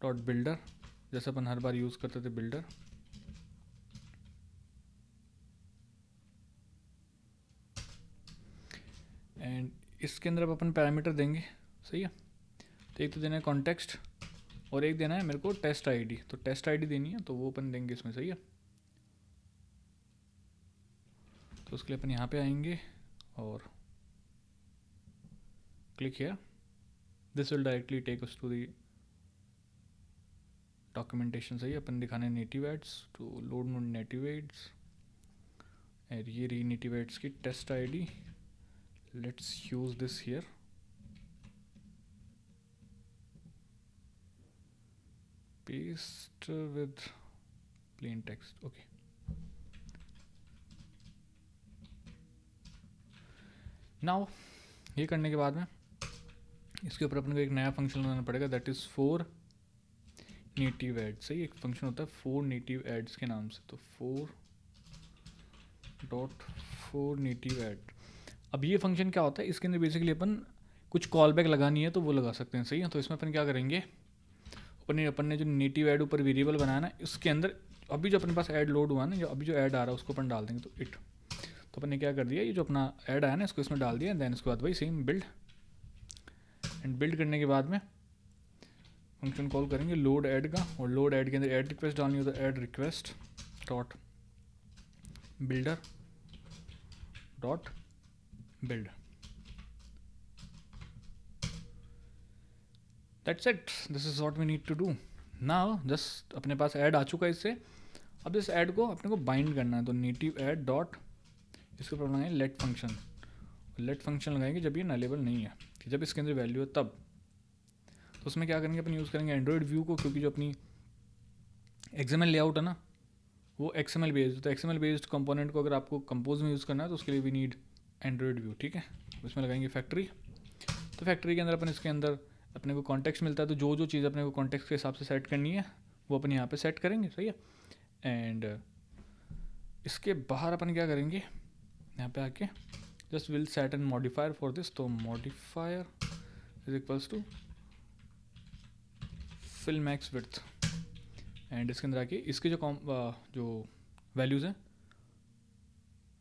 डॉट बिल्डर, जैसे अपन हर बार यूज़ करते थे बिल्डर। एंड इसके अंदर अब अपन पैरामीटर देंगे, सही है। तो एक तो देना है कॉन्टेक्स्ट और एक देना है मेरे को टेस्ट आईडी, तो टेस्ट आईडी देनी है तो वो अपन देंगे इसमें, सही है। तो उसके लिए अपन यहाँ पे आएंगे और click here, this will directly take us to the documentation, सही है। अपन दिखाने नेटिव एड्स, तो लोड नोड नेटिव एड्स, और ये रही नेटिव एड्स की test ID. Let's use this here, paste with plain text, okay. Now ये करने के बाद में इसके ऊपर अपन को एक नया फंक्शन बनाना पड़ेगा, that is for native ads, सही। एक फंक्शन होता है फोर नेटिव एड्स के नाम से, तो फोर नेटिव एड। अब ये फंक्शन क्या होता है, इसके अंदर बेसिकली अपन कुछ कॉल बैक लगानी है तो वो लगा सकते हैं, सही है। तो इसमें अपन क्या करेंगे, अपन ने जो नेटिव ऐड ऊपर वेरिएबल बनाया ना, इसके अंदर अभी जो अपने पास ऐड लोड हुआ ना, जो अभी जो ऐड आ रहा है उसको अपन डाल देंगे, तो इट, तो अपन ने क्या कर दिया, ये जो अपना ऐड आया ना इसको इसमें डाल दिया। देन इसके बाद वही सेम बिल्ड, एंड बिल्ड करने के बाद में फंक्शन कॉल करेंगे लोड ऐड का, और लोड ऐड के अंदर ऐड रिक्वेस्ट डालनी हो तो ad request dot builder dot build, that's it, this is what we need to do now. Just अपने पास ऐड आ चुका है इससे, अब इस ऐड को अपने को बाइंड करना है, तो नेटिव ऐड डॉट, इसके ऊपर लगाएंगे लेट फंक्शन। लेट फंक्शन लगाएंगे जब ये नलेबल नहीं है, जब इसके अंदर वैल्यू है तब। तो उसमें क्या करेंगे, अपन यूज़ करेंगे एंड्रॉयड व्यू को, क्योंकि जो अपनी XML लेआउट है ना वो XML बेस्ड, तो XML बेस्ड कंपोनेंट को अगर आपको कंपोज में यूज़ करना है तो उसके लिए वी नीड एंड्रॉयड व्यू, ठीक है। उसमें लगाएंगे फैक्ट्री, तो फैक्ट्री के अंदर अपन इसके अंदर अपने को कॉन्टेक्स्ट मिलता है, तो जो जो चीज़ अपने को कॉन्टेक्स्ट के हिसाब से सेट करनी है वो अपन यहाँ पे सेट करेंगे, सही है। एंड इसके बाहर अपन क्या करेंगे, यहाँ पे आके just will set an modifier for this, तो modifier is equals to fill max width, and इसके अंदर आके इसके जो वैल्यूज़ हैं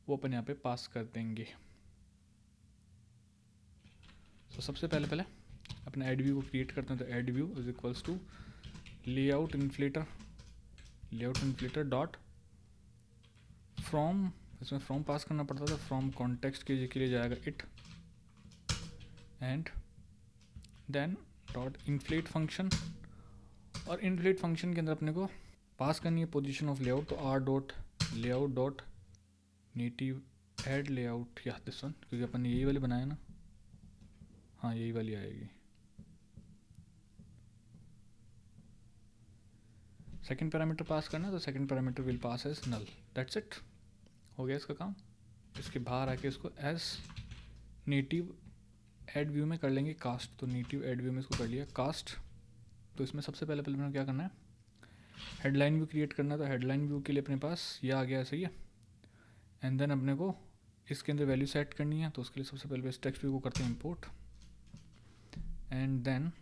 वो अपन यहाँ पे पास कर देंगे। तो सबसे पहले अपने ऐड व्यू को क्रिएट करते हैं, तो ad view is equals to layout inflater dot from, इसमें फ्रॉम पास करना पड़ता था, फ्रॉम कॉन्टेक्स्ट के लिए जाएगा it, and then dot inflate function, और इन्फ्लेट फंक्शन के अंदर अपने को पास करनी है पोजीशन ऑफ लेआउट, तो R dot layout dot native ad layout, या दिस वन, क्योंकि अपन ने यही वाली बनाया ना, हाँ यही वाली आएगी। सेकंड पैरामीटर पास करना, तो second parameter will pass as null, that's it, हो गया इसका काम। इसके बाहर आके इसको एज नेटिव ऐड व्यू में कर लेंगे कास्ट, तो नेटिव ऐड व्यू में इसको कर लिया कास्ट। तो इसमें सबसे पहले अपने क्या करना है, हेडलाइन व्यू क्रिएट करना है, तो हेडलाइन व्यू के लिए अपने पास ये आ गया, सही है। एंड देन अपने को इसके अंदर वैल्यू सेट करनी है, तो उसके लिए सबसे पहले इस टेक्स्ट व्यू को करते हैं इंपोर्ट, एंड देन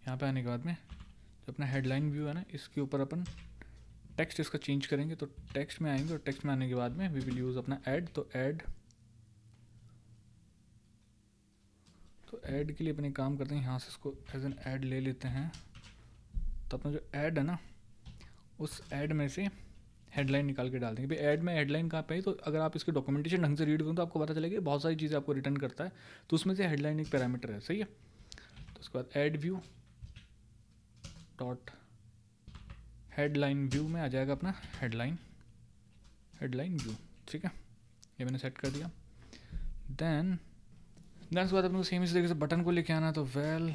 यहाँ पे आने के बाद में जो अपना हेडलाइन व्यू है ना, इसके ऊपर अपन टेक्स्ट इसका चेंज करेंगे, तो टेक्स्ट में आएंगे, और टेक्स्ट में आने के बाद में वी विल यूज़ अपना ऐड, तो ऐड के लिए अपने काम करते हैं, यहाँ से इसको एज एन ऐड ले लेते हैं। तो अपना जो ऐड है ना, उस ऐड में से हेडलाइन निकाल के डाल देंगे। भाई ऐड में हेडलाइन कहाँ पे है, तो अगर आप इसके डॉक्यूमेंटेशन ढंग से रीड करें तो आपको पता चलेगा बहुत सारी चीज़ें आपको रिटर्न करता है, तो उसमें से हेडलाइन एक पैरामीटर है, सही है। तो उसके बाद add view dot headline view में आ जाएगा अपना हेडलाइन व्यू, ठीक है। ये मैंने सेट कर दिया। देन उसके बाद अपने को सेम इसी तरीके से बटन को लेके आना, तो val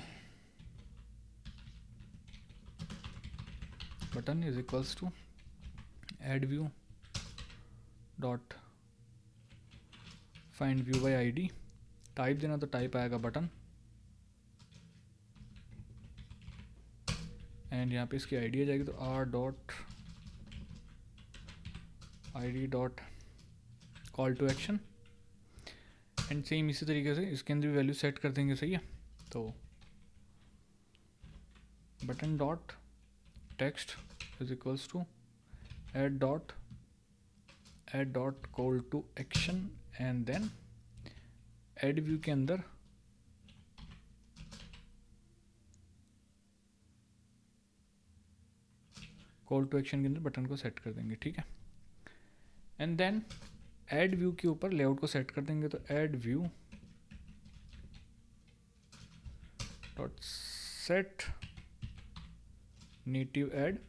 button is equals to ad view dot find view by ID, type देना, तो टाइप आएगा बटन, एंड यहाँ पे इसकी आईडी आ जाएगी, तो R dot I D dot call to action, and same इसी तरीके से इसके अंदर भी वैल्यू सेट कर देंगे, सही है। तो button dot text is equals to ad dot call to action and then ad view के अंदर कॉल टू एक्शन के अंदर बटन को सेट कर देंगे, ठीक है। एंड देन ऐड व्यू के ऊपर लेआउट को सेट कर देंगे, तो ad view dot set native add,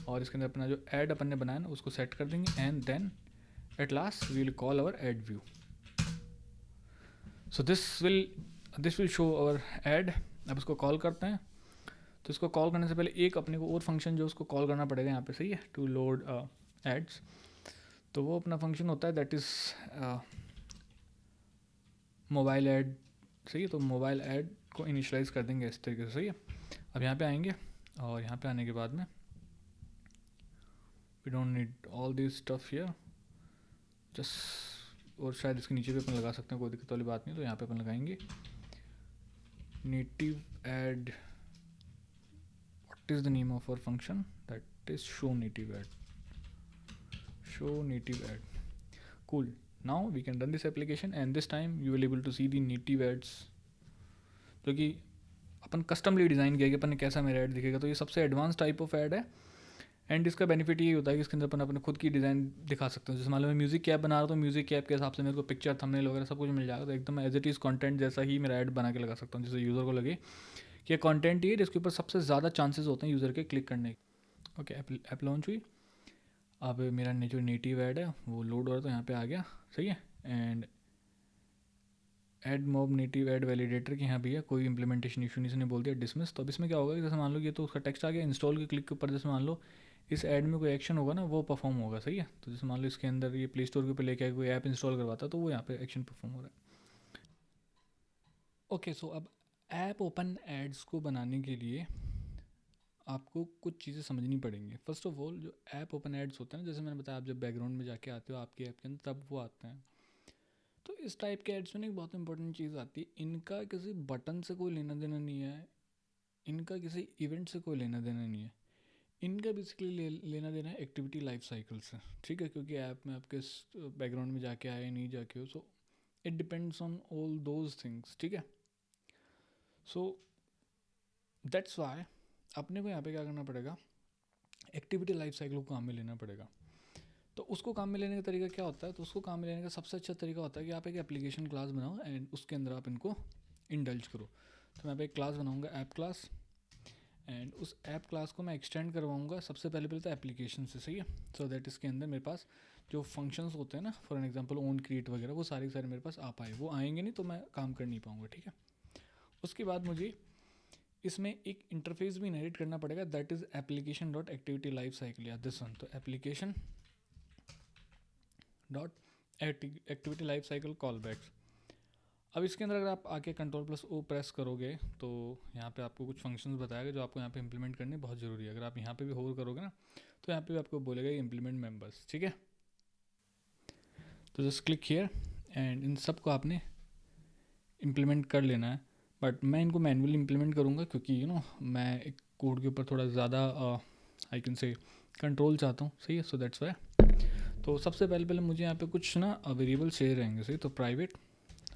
और इसके अंदर अपना जो ऐड अपन ने बनाया ना उसको सेट कर देंगे। And then at last we will call our ad view. So this will show our ad. अब इसको कॉल करते हैं, तो इसको कॉल करने से पहले एक अपने को और फंक्शन जो उसको कॉल करना पड़ेगा यहाँ पे, सही है, टू लोड एड्स। तो वो अपना फंक्शन होता है दैट इज़ मोबाइल ऐड, सही है। तो मोबाइल ऐड को इनिशियलाइज कर देंगे इस तरीके से, सही है। अब यहाँ पे आएंगे और यहाँ पे आने के बाद में we don't need all this stuff here, just, और शायद इसके नीचे भी अपन लगा सकते हैं, कोई दिक्कत वाली बात नहीं। तो यहाँ पे अपन लगाएंगे native ad, what is the name of our function, that is show native ad, show native ad. Cool. Now we can run this application and this time you will able to see the native ads, जो कि अपन कस्टमली design किया कि अपन ने कैसा मेरा add दिखेगा। तो ये सबसे एडवांस टाइप ऑफ ऐड है एंड इसका बेनिफिट ये होता है कि इसके अंदर अपन अपने खुद की डिज़ाइन दिखा सकते हैं। जैसे मान लो मैं म्यूज़िक की ऐप बना रहा हूँ तो म्यूज़िक की ऐप के हिसाब से मेरे को पिक्चर, थंबनेल वगैरह सब कुछ मिल जाएगा। तो एकदम एज इट इज़ कंटेंट जैसा ही मेरा ऐड बना के लगा सकता हूँ, जिससे यूज़र को लगे कि कंटेंट ये जिसके ऊपर सबसे ज़्यादा चांसेस होते हैं यूज़र के क्लिक करने के। ओके, ऐप लॉन्च हुई। अब मेरा जो नेटिव ऐड है वो लोड हो रहा, तो यहाँ पे आ गया, सही है। And add mob native add validator की यहाँ भी है, कोई इंप्लीमेंटेशन इशू नहीं, इसने बोल दिया डिसमिस। तो अब इसमें क्या होगा कि जैसे मान लो ये तो उसका टेक्स्ट आ गया, इंस्टॉल के क्लिक के ऊपर जैसे मान लो इस ऐड में कोई एक्शन होगा ना वो परफॉर्म होगा, सही है। तो जैसे मान लो इसके अंदर ये प्ले स्टोर के ऊपर लेके कोई ऐप इंस्टॉल करवाता तो वो यहाँ पे एक्शन परफॉर्म हो रहा है। ओके, सो अब ऐप ओपन एड्स को बनाने के लिए आपको कुछ चीज़ें समझनी पड़ेंगी। फर्स्ट ऑफ ऑल, जो ऐप ओपन एड्स होते हैं ना, जैसे मैंने बताया, आप जब बैकग्राउंड में जाके आते हो आपके ऐप के अंदर तब वो आते हैं। तो इस टाइप के एड्स में एक बहुत इंपॉर्टेंट चीज़ आती है, इनका किसी बटन से कोई लेना देना नहीं है, इनका किसी इवेंट से कोई लेना देना नहीं है, इनका बेसिकली लेना देना है एक्टिविटी लाइफ साइकिल से, ठीक है। क्योंकि ऐप में आप किस बैकग्राउंड में जाके आए नहीं जाके हो, so it depends on all those things, ठीक है। सो दैट्स वाई अपने को यहाँ पे क्या करना पड़ेगा, एक्टिविटी लाइफ साइकिल को काम में लेना पड़ेगा। तो उसको काम में लेने का तरीका क्या होता है, तो उसको काम में लेने का सबसे अच्छा तरीका होता है कि आप एक एप्लीकेशन क्लास बनाओ एंड उसके अंदर आप इनको इंडल्ज करो। तो मैं एक क्लास बनाऊंगा, ऐप क्लास, एंड उस ऐप क्लास को मैं एक्सटेंड करवाऊंगा सबसे पहले तो एप्लीकेशन से, सही है। सो दैट इसके अंदर मेरे पास जो फंक्शंस होते हैं ना, for an example own create वगैरह, वो सारे सारे मेरे पास आ पाए। वो आएंगे नहीं तो मैं काम कर नहीं पाऊँगा, ठीक है। उसके बाद मुझे इसमें एक इंटरफेस भी इनहेरिट करना पड़ेगा, that is application dot activity life cycle या दिस वन। तो application dot activity life cycle callbacks. अब इसके अंदर अगर आप आके Ctrl+O प्रेस करोगे तो यहाँ पे आपको कुछ फंक्शंस बताएगा जो आपको यहाँ पे इंप्लीमेंट करने बहुत ज़रूरी है। अगर आप यहाँ पे भी होल्ड करोगे ना तो यहाँ पे भी आपको बोलेगा इंप्लीमेंट मेंबर्स, ठीक है। तो just click here and in सब को आपने इम्प्लीमेंट कर लेना है। बट मैं इनको मैनुअली इम्प्लीमेंट करूँगा क्योंकि मैं एक कोड के ऊपर थोड़ा ज़्यादा आई कैन से कंट्रोल चाहता हूँ, सही है। सो दैट्स वाई। तो सबसे पहले मुझे यहाँ पे कुछ ना वेरिएबल चाहिए रहेंगे, सही। तो प्राइवेट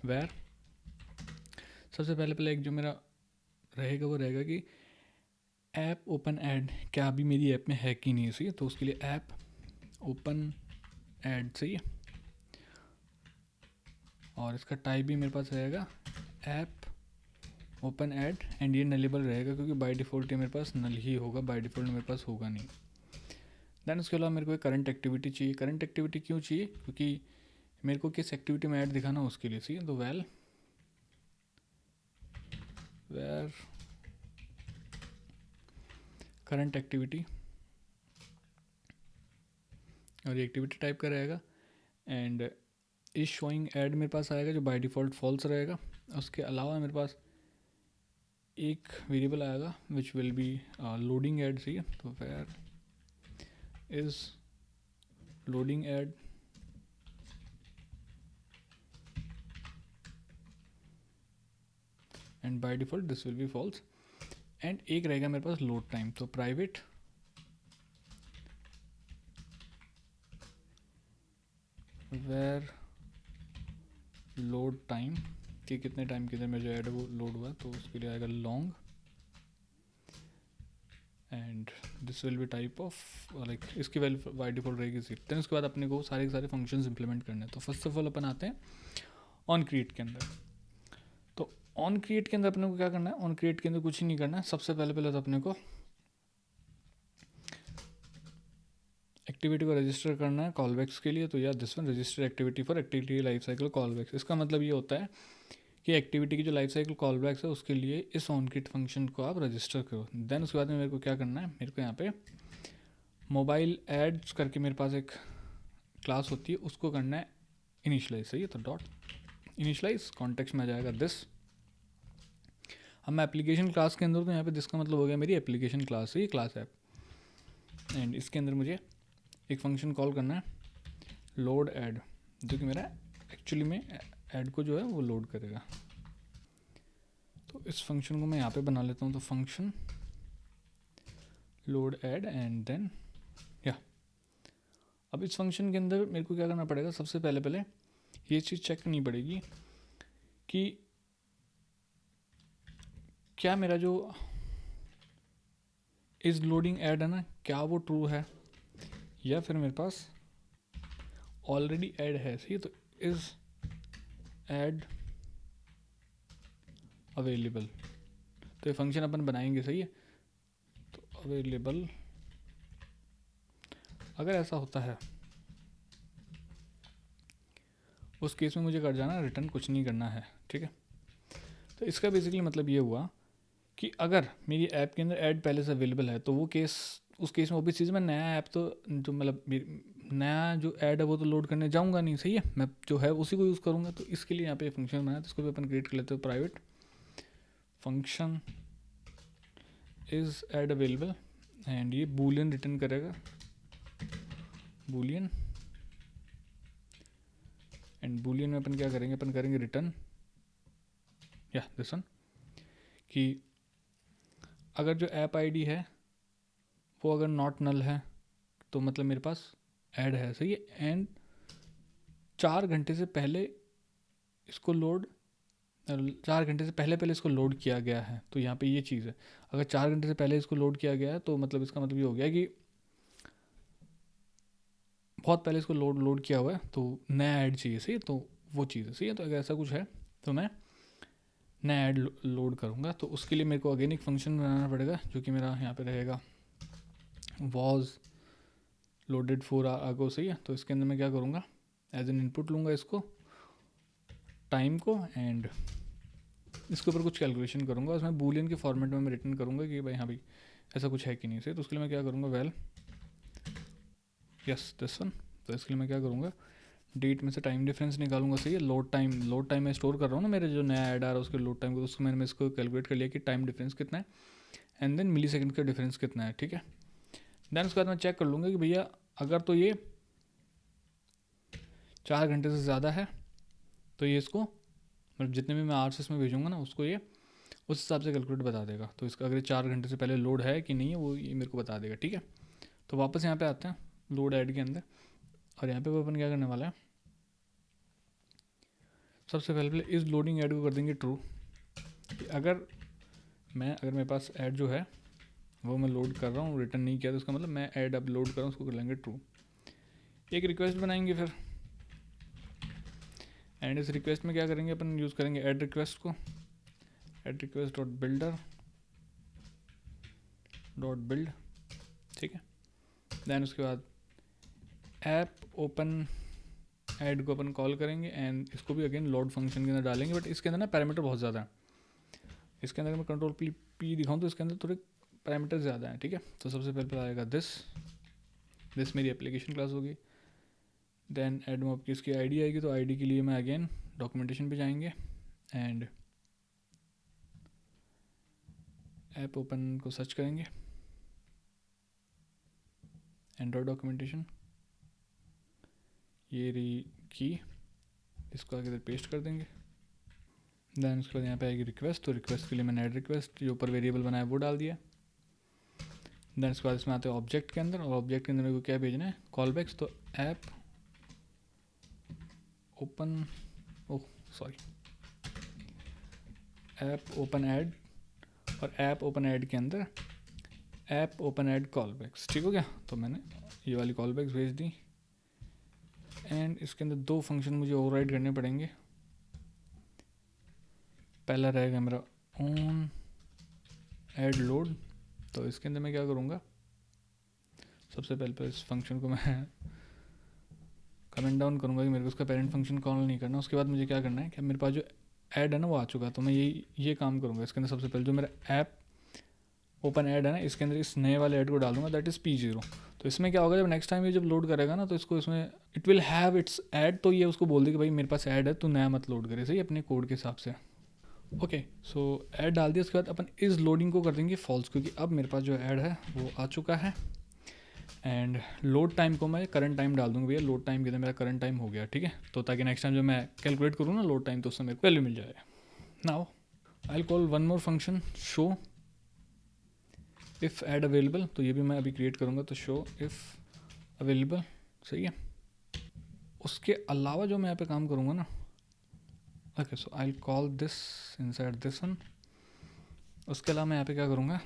वेयर सबसे पहले एक जो मेरा रहेगा वो रहेगा कि ऐप ओपन ऐड क्या अभी मेरी ऐप में है कि नहीं, सही है। तो उसके लिए ऐप ओपन ऐड, सही है। और इसका टाइप भी मेरे पास रहेगा ऐप ओपन ऐड एंड ये नलेबल रहेगा क्योंकि बाय डिफ़ॉल्ट ये मेरे पास नल ही होगा, बाय डिफ़ॉल्ट मेरे पास होगा नहीं। दैन उसके अलावा मेरे को एक करंट एक्टिविटी चाहिए। करंट एक्टिविटी क्यों चाहिए, क्योंकि मेरे को किस एक्टिविटी में ऐड दिखाना उसके लिए, सही है। तो वेयर करंट एक्टिविटी, और ये एक्टिविटी टाइप का रहेगा एंड इज शोइंग ऐड मेरे पास आएगा जो बाय डिफ़ॉल्ट फॉल्स रहेगा। उसके अलावा मेरे पास एक वेरिएबल आएगा which will be loading ad, सही है। तो var is loading ad and by default this will be false. And एक रहेगा मेरे पास लोड टाइम, तो प्राइवेट वेर लोड टाइम कि कितने टाइम के अंदर मेरा जो ऐड वो लोड हुआ, तो उसके लिए आएगा long and this will be type of like इसकी वैल्यू बाय डिफॉल्ट रहेगी ज़ीरो। देन उसके बाद अपने को सारे के सारे फंक्शंस इंप्लीमेंट करने हैं। तो फर्स्ट ऑफ ऑल अपन आते हैं ऑन क्रिएट के अंदर। तो ऑन क्रिएट के अंदर अपने को क्या करना है, ऑन क्रिएट के अंदर कुछ ही नहीं करना है। सबसे पहले तो अपने को एक्टिविटी को रजिस्टर करना है कॉलबैक्स के लिए। तो yeah this one register activity for activity life cycle callbacks. इसका मतलब ये होता है कि एक्टिविटी की जो लाइफ साइकिल कॉलबैक्स है उसके लिए इस ऑन क्रिएट फंक्शन को आप रजिस्टर करो। देन उसके बाद में मेरे को क्या करना है, मेरे को यहाँ पे मोबाइल एड्स करके मेरे पास एक क्लास होती है, उसको करना है इनिशलाइज। सही है, तो डॉट इनिशलाइज कॉन्टेक्स्ट में आ जाएगा दिस। अब मैं एप्लीकेशन क्लास के अंदर, तो यहाँ पे दिस का मतलब हो गया मेरी एप्लीकेशन क्लास है, ये क्लास ऐप। एंड इसके अंदर मुझे एक फंक्शन कॉल करना है लोड ऐड, जो कि मेरा एक्चुअली में ऐड को जो है वो लोड करेगा। तो इस फंक्शन को मैं यहाँ पे बना लेता हूँ। तो function load ad and then या अब इस फंक्शन के अंदर मेरे को क्या करना पड़ेगा, सबसे पहले ये चीज़ चेक करनी पड़ेगी कि क्या मेरा जो इस लोडिंग ऐड है ना, क्या वो ट्रू है या फिर मेरे पास ऑलरेडी ऐड है। सही है, तो इज ऐड अवेलेबल, तो ये फंक्शन अपन बनाएंगे। सही है, तो अवेलेबल अगर ऐसा होता है उस केस में मुझे कर जाना रिटर्न, कुछ नहीं करना है। ठीक है, तो इसका बेसिकली मतलब ये हुआ कि अगर मेरी ऐप के अंदर ऐड पहले से अवेलेबल है तो वो केस, उस केस में वो भी चीज़ मैं नया ऐप तो जो मतलब नया जो ऐड है वो तो लोड करने जाऊंगा नहीं। सही है, मैं जो है उसी को यूज़ करूंगा। तो इसके लिए यहाँ पे फंक्शन बनाया, तो इसको भी अपन क्रिएट कर लेते हो private function is add available and ये बूलियन रिटर्न करेगा, बूलियन। एंड बूलियन में अपन क्या करेंगे, अपन करेंगे रिटर्न या दिस वन कि अगर जो ऐप आईडी है वो अगर नॉट नल है तो मतलब मेरे पास ऐड है। सही है, एंड 4 घंटे से पहले इसको लोड, 4 घंटे से पहले इसको लोड किया गया है। तो यहाँ पे ये चीज़ है, अगर 4 घंटे से पहले इसको लोड किया गया है तो मतलब इसका मतलब ये हो गया कि बहुत पहले इसको लोड किया हुआ है, तो नया ऐड चाहिए। सही है, तो वो चीज़ है। सही है, तो अगर ऐसा कुछ है तो मैं नया ऐड लोड करूँगा। तो उसके लिए मेरे को अगेन एक फंक्शन बनाना पड़ेगा जो कि मेरा यहाँ पे रहेगा वॉज लोडेड फॉर आगो। सही है, तो इसके अंदर मैं क्या करूँगा, एज एन इनपुट लूँगा इसको टाइम को एंड इसके ऊपर कुछ कैलकुलेशन करूँगा। उसमें बूलियन के फॉर्मेट में मैं रिटर्न करूँगा कि भाई हाँ भाई ऐसा कुछ है कि नहीं। सही, तो उसके लिए मैं क्या करूँगा, वेल यस दिस वन। तो इसके लिए मैं क्या करूँगा, डेट में से टाइम डिफरेंस निकालूंगा। सही है, लोड टाइम मैं स्टोर कर रहा हूँ ना, मेरे जो नया ऐड आ रहा है उसके लोड टाइम को, उसको मैंने इसको कैलकुलेट कर लिया कि टाइम डिफरेंस कितना है एंड देन मिली सेकेंड का डिफरेंस कितना है। ठीक है, देन उसके बाद मैं चेक कर लूँगा कि भैया अगर तो ये 4 घंटे से ज़्यादा है तो ये इसको मतलब जितने भी मैं आवर्स इसमें भेजूँगा ना उसको ये उस हिसाब से कैलकुलेट बता देगा। तो इसका अगर 4 घंटे से पहले लोड है कि नहीं है वो ये मेरे को बता देगा। ठीक है, तो वापस यहाँ पे आते हैं लोड ऐड के अंदर और यहाँ पे वो अपन क्या करने वाला है, सबसे पहले इस लोडिंग ऐड को कर देंगे ट्रू। अगर मेरे पास ऐड जो है वो मैं लोड कर रहा हूँ, रिटर्न नहीं किया, तो उसका मतलब मैं ऐड अब लोड कर रहा हूँ, उसको कर लेंगे ट्रू। एक रिक्वेस्ट बनाएंगे फिर एंड इस रिक्वेस्ट में क्या करेंगे, अपन यूज़ करेंगे ऐड रिक्वेस्ट को, add request dot builder dot build. ठीक है, देन उसके बाद ऐप ओपन ऐड को अपन कॉल करेंगे एंड इसको भी अगेन लोड फंक्शन के अंदर डालेंगे। बट इसके अंदर ना पैरामीटर बहुत ज़्यादा है, इसके अंदर मैं कंट्रोल पी दिखाऊँ तो इसके अंदर थोड़े पैरामीटर ज़्यादा हैं। ठीक है, तो सबसे पहले आएगा दिस मेरी एप्लीकेशन क्लास होगी। देन ऐड मॉब की इसकी आईडी आएगी, तो आईडी के लिए मैं अगेन डॉक्यूमेंटेशन पे जाएंगे एंड ऐप ओपन को सर्च करेंगे, एंड्रॉयड डॉक्यूमेंटेशन ये रही की, इसको आगे इधर पेस्ट कर देंगे। देन उसके बाद यहाँ पे आएगी रिक्वेस्ट, तो रिक्वेस्ट के लिए मैंने ऐड रिक्वेस्ट जो ऊपर वेरिएबल बनाया वो डाल दिया। देन उसके बाद इसमें आते हैं ऑब्जेक्ट के अंदर, और ऑब्जेक्ट के अंदर मेरे को क्या भेजना है, कॉल बैक्स। तो app open app open ad, और ऐप ओपन ऐड के अंदर app open ad callbacks. ठीक हो गया, तो मैंने ये वाली कॉल बैक्स भेज दी। एंड इसके अंदर दो फंक्शन मुझे ओवरराइड करने पड़ेंगे। पहला रहेगा मेरा ऑन ऐड लोड, तो इसके अंदर मैं क्या करूँगा, सबसे पहले तो इस फंक्शन को मैं कमेंट डाउन करूँगा कि मेरे को उसका पेरेंट फंक्शन कॉल नहीं करना। उसके बाद मुझे क्या करना है कि मेरे पास जो ऐड है ना वो आ चुका है, तो मैं ये काम करूँगा। इसके अंदर सबसे पहले जो मेरा ऐप ओपन ऐड है ना, इसके अंदर इस नए वाले ऐड को डाल दूँगा, दैट इज़ P0। तो इसमें क्या होगा, जब नेक्स्ट टाइम ये जब लोड करेगा ना, तो इसको इसमें it will have it's add, तो ये उसको बोल दे कि भाई मेरे पास ऐड है, तो नया मत लोड करे, सही अपने कोड के हिसाब से। ओके, सो ऐड डाल दिया। उसके बाद अपन इस लोडिंग को कर देंगे फॉल्स, क्योंकि अब मेरे पास जो ऐड है वो आ चुका है। एंड लोड टाइम को मैं करंट टाइम डाल दूंगा, भैया लोड टाइम के अंदर मेरा करंट टाइम हो गया, ठीक है। तो ताकि नेक्स्ट टाइम जब मैं कैलकुलेट करूँ ना लोड टाइम, तो उससे मेरे को वैल्यू मिल जाए। Now I call one more function show if add available, तो ये भी मैं अभी क्रिएट करूँगा, तो शो इफ़ अवेलेबल, सही है। उसके अलावा जो मैं यहाँ पे काम करूँगा ना, okay, so I call this inside this one. उसके अलावा मैं यहाँ पे क्या करूँगा,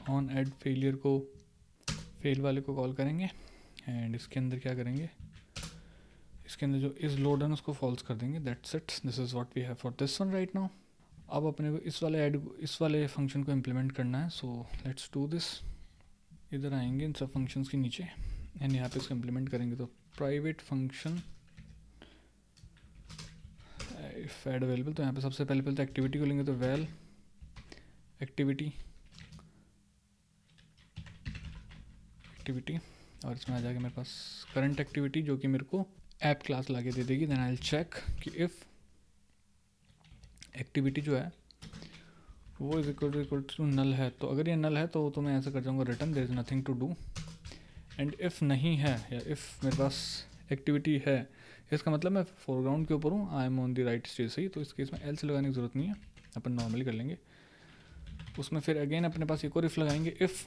ऑन ऐड फेलियर को, फेल वाले को कॉल करेंगे। एंड इसके अंदर क्या करेंगे, इसके अंदर जो इस लोड है उसको फॉल्स कर देंगे, that's it, this is what we have for this one right now. अब अपने को इस वाले फंक्शन को इम्प्लीमेंट करना है, सो लेट्स डू दिस। इधर आएंगे इन सब फंक्शंस के नीचे, एंड यहाँ पे इसको इम्प्लीमेंट करेंगे। तो private function if add available, तो यहाँ पे सबसे पहले तो एक्टिविटी को लेंगे, तो वेल एक्टिविटी, और इसमें आ जाएगा मेरे पास करंट एक्टिविटी, जो कि मेरे को ऐप क्लास लाके दे देगी। देन आई विल चेक कि इफ़ एक्टिविटी जो है वो इज इक्वल टू नल है, तो अगर ये नल है तो मैं ऐसा कर जाऊँगा return there is nothing to do. And if नहीं है, या इफ़ मेरे पास एक्टिविटी है, इसका मतलब मैं फोरग्राउंड के ऊपर हूँ, I am on the right stage, सही। तो इस केस में एल्स लगाने की ज़रूरत नहीं है, अपन नॉर्मली कर लेंगे। उसमें फिर अगेन अपने पास एक और इफ़ लगाएंगे, इफ़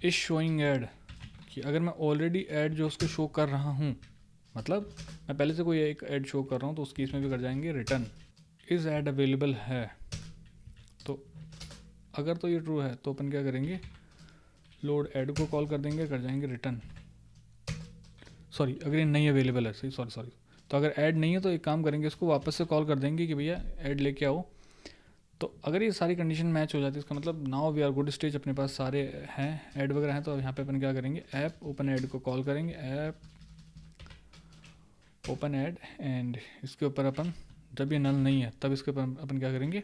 इज शोइंग ऐड, कि अगर मैं ऑलरेडी ऐड जो उसको शो कर रहा हूँ, मतलब मैं पहले से कोई एक ऐड शो कर रहा हूँ, तो उस केस में भी कर जाएंगे रिटर्न इज़ ऐड अवेलेबल है। तो अगर तो ये ट्रू है तो अपन क्या करेंगे, लोड ऐड को कॉल कर देंगे, कर जाएंगे रिटर्न, सॉरी अगर ये नहीं अवेलेबल है, सॉरी, तो अगर ऐड नहीं है तो एक काम करेंगे, इसको वापस से कॉल कर देंगे कि भैया ऐड लेके आओ। तो अगर ये सारी कंडीशन मैच हो जाती है, इसका मतलब now we are good stage, अपने पास सारे हैं ऐड वगैरह हैं। तो यहाँ पे अपन क्या करेंगे, ऐप ओपन ऐड को कॉल करेंगे, ऐप ओपन ऐड, एंड इसके ऊपर अपन जब ये नल नहीं है तब इसके ऊपर अपन क्या करेंगे,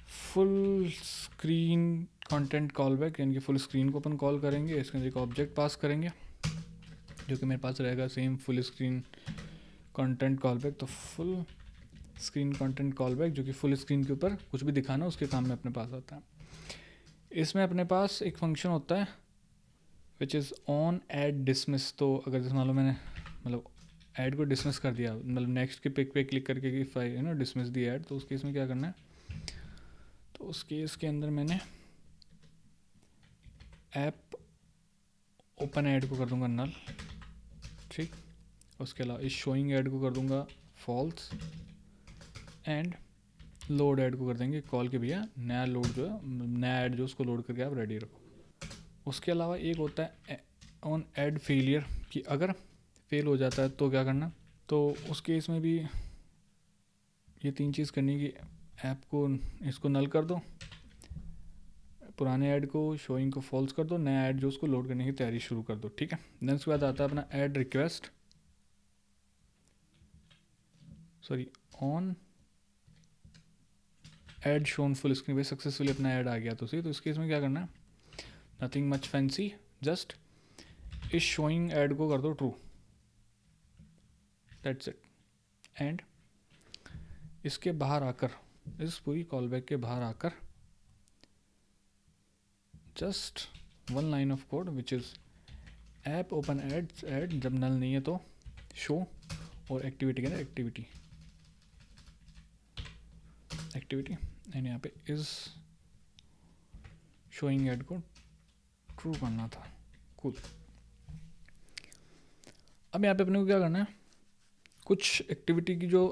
full screen content call back, यानी कि फुल स्क्रीन को अपन कॉल करेंगे। इसके अंदर एक ऑब्जेक्ट पास करेंगे जो कि मेरे पास रहेगा same full screen content call back. तो full screen content call back, जो कि फुल स्क्रीन के ऊपर कुछ भी दिखाना उसके काम में अपने पास आता है। इसमें अपने पास एक फंक्शन होता है which is on add dismiss. तो अगर जैसे मान लो मैंने मतलब ऐड को डिसमिस कर दिया, मतलब नेक्स्ट के पिक पे क्लिक करके कि फाइल डिसमिस दी ऐड, तो उस केस में क्या करना है, तो उस केस के अंदर मैंने ऐप ओपन ऐड को कर दूंगा नल, ठीक। उसके अलावा इस शोइंग ऐड को कर दूंगा फॉल्स, एंड लोड ऐड को कर देंगे कॉल के भैया नया लोड जो है, नया ऐड जो उसको लोड करके आप रेडी रखो। उसके अलावा एक होता है ऑन ऐड फेलियर, कि अगर फेल हो जाता है तो क्या करना, तो उस केस में भी ये तीन चीज़ करनी कि ऐप को इसको नल कर दो, पुराने ऐड को शोइंग को फॉल्स कर दो, नया ऐड जो उसको लोड करने की तैयारी शुरू कर दो, ठीक है। देन उसके बाद आता है अपना add request, sorry on add shown full screen पे सक्सेसफुली अपना ऐड आ गया, तो सही। तो इस केस में क्या करना है, नथिंग मच फैंसी, जस्ट इस शोइंग ऐड को कर दो ट्रू, दैट्स इट। एंड इसके बाहर आकर, इस पूरी कॉल बैक के बाहर आकर just one line of code which is app open add जब नल नहीं है तो शो, और एक्टिविटी के अंदर एक्टिविटी, एक्टिविटी एंड यहाँ पे इज शोइंग एड को ट्रू करना था। कूल। अब यहाँ पे अपने को क्या करना है, कुछ एक्टिविटी की जो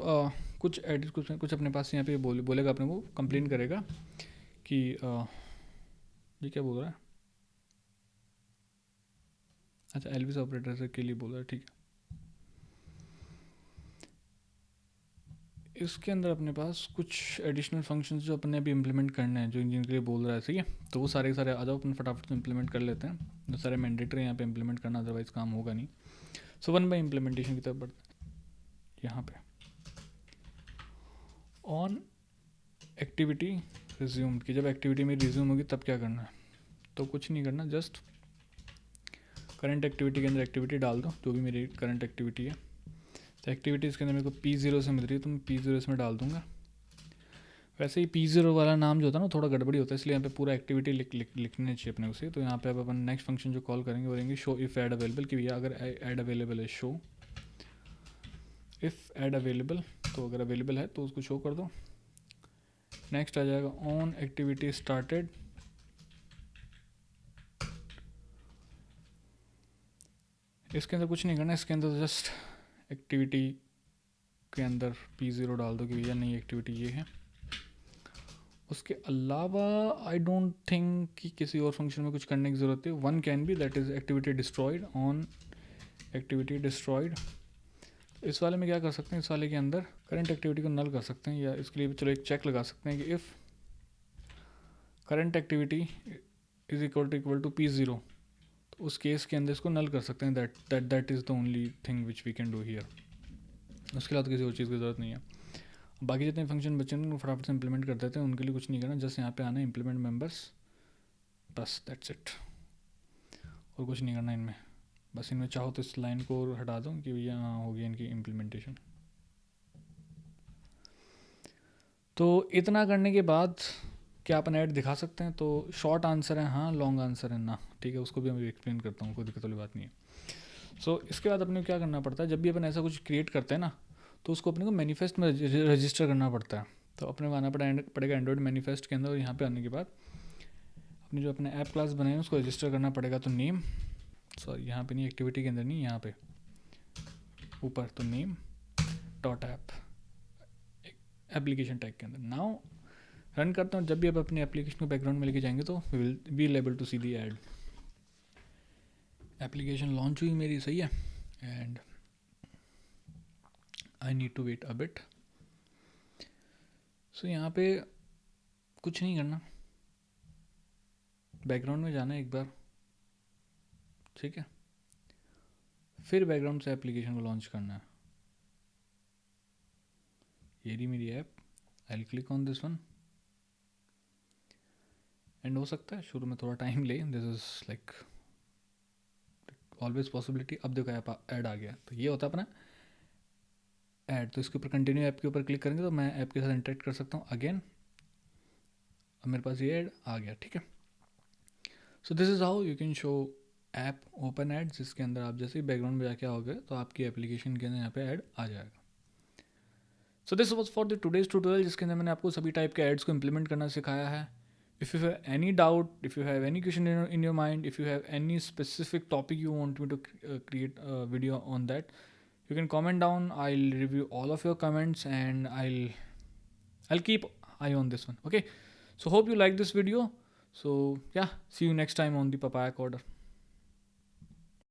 कुछ एड कुछ अपने पास यहाँ पे बोलेगा अपने को, कंप्लेन करेगा कि ये क्या बोल रहा है, अच्छा एलविस ऑपरेटर से के लिए बोल रहा है, ठीक है। इसके अंदर अपने पास कुछ एडिशनल फंक्शंस जो अपने अभी इंप्लीमेंट करने हैं, जो इंजन के लिए बोल रहा है, सही है। तो वो सारे के सारे आ जाओ, अपन फटाफट से इंप्लीमेंट कर लेते हैं। जो सारे मैंडेटरी यहाँ पे इंप्लीमेंट करना, अदरवाइज काम होगा नहीं। सो वन बाय इम्प्लीमेंटेशन की तरफ बढ़ते हैं। यहाँ पे ऑन एक्टिविटी रिज्यूम की, जब एक्टिविटी में रिज्यूम होगी तब क्या करना है, तो कुछ नहीं करना, जस्ट करंट एक्टिविटी के अंदर एक्टिविटी डाल दो, जो भी मेरी करंट एक्टिविटी है। तो एक्टिविटीज़ के अंदर मेरे को P0 से मिल रही है, तो मैं P0 इसमें डाल दूंगा। वैसे ही P0 वाला नाम जो होता है ना, थोड़ा गड़बड़ी होता है, इसलिए यहाँ पे पूरा एक्टिविटी लिखने चाहिए अपने उसे। तो यहाँ पे अब अपन नेक्स्ट फंक्शन जो कॉल करेंगे वो रहेंगे शो इफ़ एड अवेलेबल, कि भैया अगर एड अवेलेबल है, शो इफ़ एड अवेलेबल, तो अगर अवेलेबल है तो उसको शो कर दो। नेक्स्ट आ जाएगा ऑन एक्टिविटी स्टार्टेड, इसके अंदर कुछ नहीं करना, इसके अंदर जस्ट एक्टिविटी के अंदर P0 डाल दो कि भैया नई एक्टिविटी ये है। उसके अलावा आई डोंट थिंक कि किसी और फंक्शन में कुछ करने की ज़रूरत है। One can be, that is activity destroyed, on activity destroyed. इस वाले में क्या कर सकते हैं, इस वाले के अंदर करंट एक्टिविटी को नल कर सकते हैं, या इसके लिए चलो एक चेक लगा सकते हैं कि if current activity is equal to P0, तो उस केस के अंदर इसको नल कर सकते हैं। That is the only thing which we can do here. उसके अलावा किसी और चीज़ की ज़रूरत नहीं है। बाकी जितने फंक्शन बच्चे हैं फटाफट से इंप्लीमेंट कर देते हैं, उनके लिए कुछ नहीं करना, जस्ट यहाँ पे आना है इंप्लीमेंट मेंबर्स, बस दैट्स इट। और कुछ नहीं करना इनमें, बस इनमें चाहो तो इस लाइन को हटा दो कि भैया हाँ हो गया इनकी इम्प्लीमेंटेशन। तो इतना करने के बाद क्या अपन ऐड दिखा सकते हैं, तो शॉर्ट आंसर है हाँ, लॉन्ग आंसर है ना, ठीक है। उसको भी मैं एक्सप्लेन करता हूँ, कोई दिक्कत वाली बात नहीं है। सो इसके बाद अपने को क्या करना पड़ता है, जब भी अपन ऐसा कुछ क्रिएट करते हैं ना, तो उसको अपने को मैनिफेस्ट में रजिस्टर करना पड़ता है। तो अपने को आना पड़ेगा एंड्रॉइड मैनिफेस्ट के अंदर, और यहाँ पे आने के बाद अपने जो अपने ऐप क्लास बनाए हैं उसको रजिस्टर करना पड़ेगा। तो नेम, सॉरी यहाँ पे नहीं, एक्टिविटी के अंदर नहीं, यहाँ पे ऊपर, तो name dot app application tag के अंदर। नाउ रन करता हूँ, जब भी आप अपने एप्लीकेशन को बैकग्राउंड में लेके जाएंगे तो we will able to see the ad. Application launch हुई मेरी, सही है, and I need to wait a bit. So यहाँ पे कुछ नहीं करना, बैकग्राउंड में जाना है एक बार, ठीक है, फिर बैकग्राउंड से एप्लीकेशन को लॉन्च करना है। ये रही मेरी app, I will click on this one, and हो सकता है शुरू में थोड़ा टाइम ले, this is like always possibility. अब देखो ऐप ऐड आ गया, तो ये होता है अपना ऐड। तो इसके ऊपर कंटिन्यू ऐप के ऊपर क्लिक करेंगे तो मैं ऐप के साथ इंटरेक्ट कर सकता हूँ अगेन। अब मेरे पास ये ऐड आ गया, ठीक है। So this is how you can show app open add, जिसके अंदर आप जैसे ही बैकग्राउंड में जाके आओगे तो आपकी एप्लीकेशन के अंदर यहाँ पे ऐड आ जाएगा। So this was for the today's tutorial, जिसके अंदर मैंने आपको सभी टाइप के एड्स को इंप्लीमेंट करना सिखाया है। If you have any doubt, if you have any question in your mind, if you have any specific topic you want me to create a video on that, you can comment down. I'll review all of your comments and I'll keep eye on this one. Okay, so hope you like this video. So yeah, see you next time on the Papaya Coder.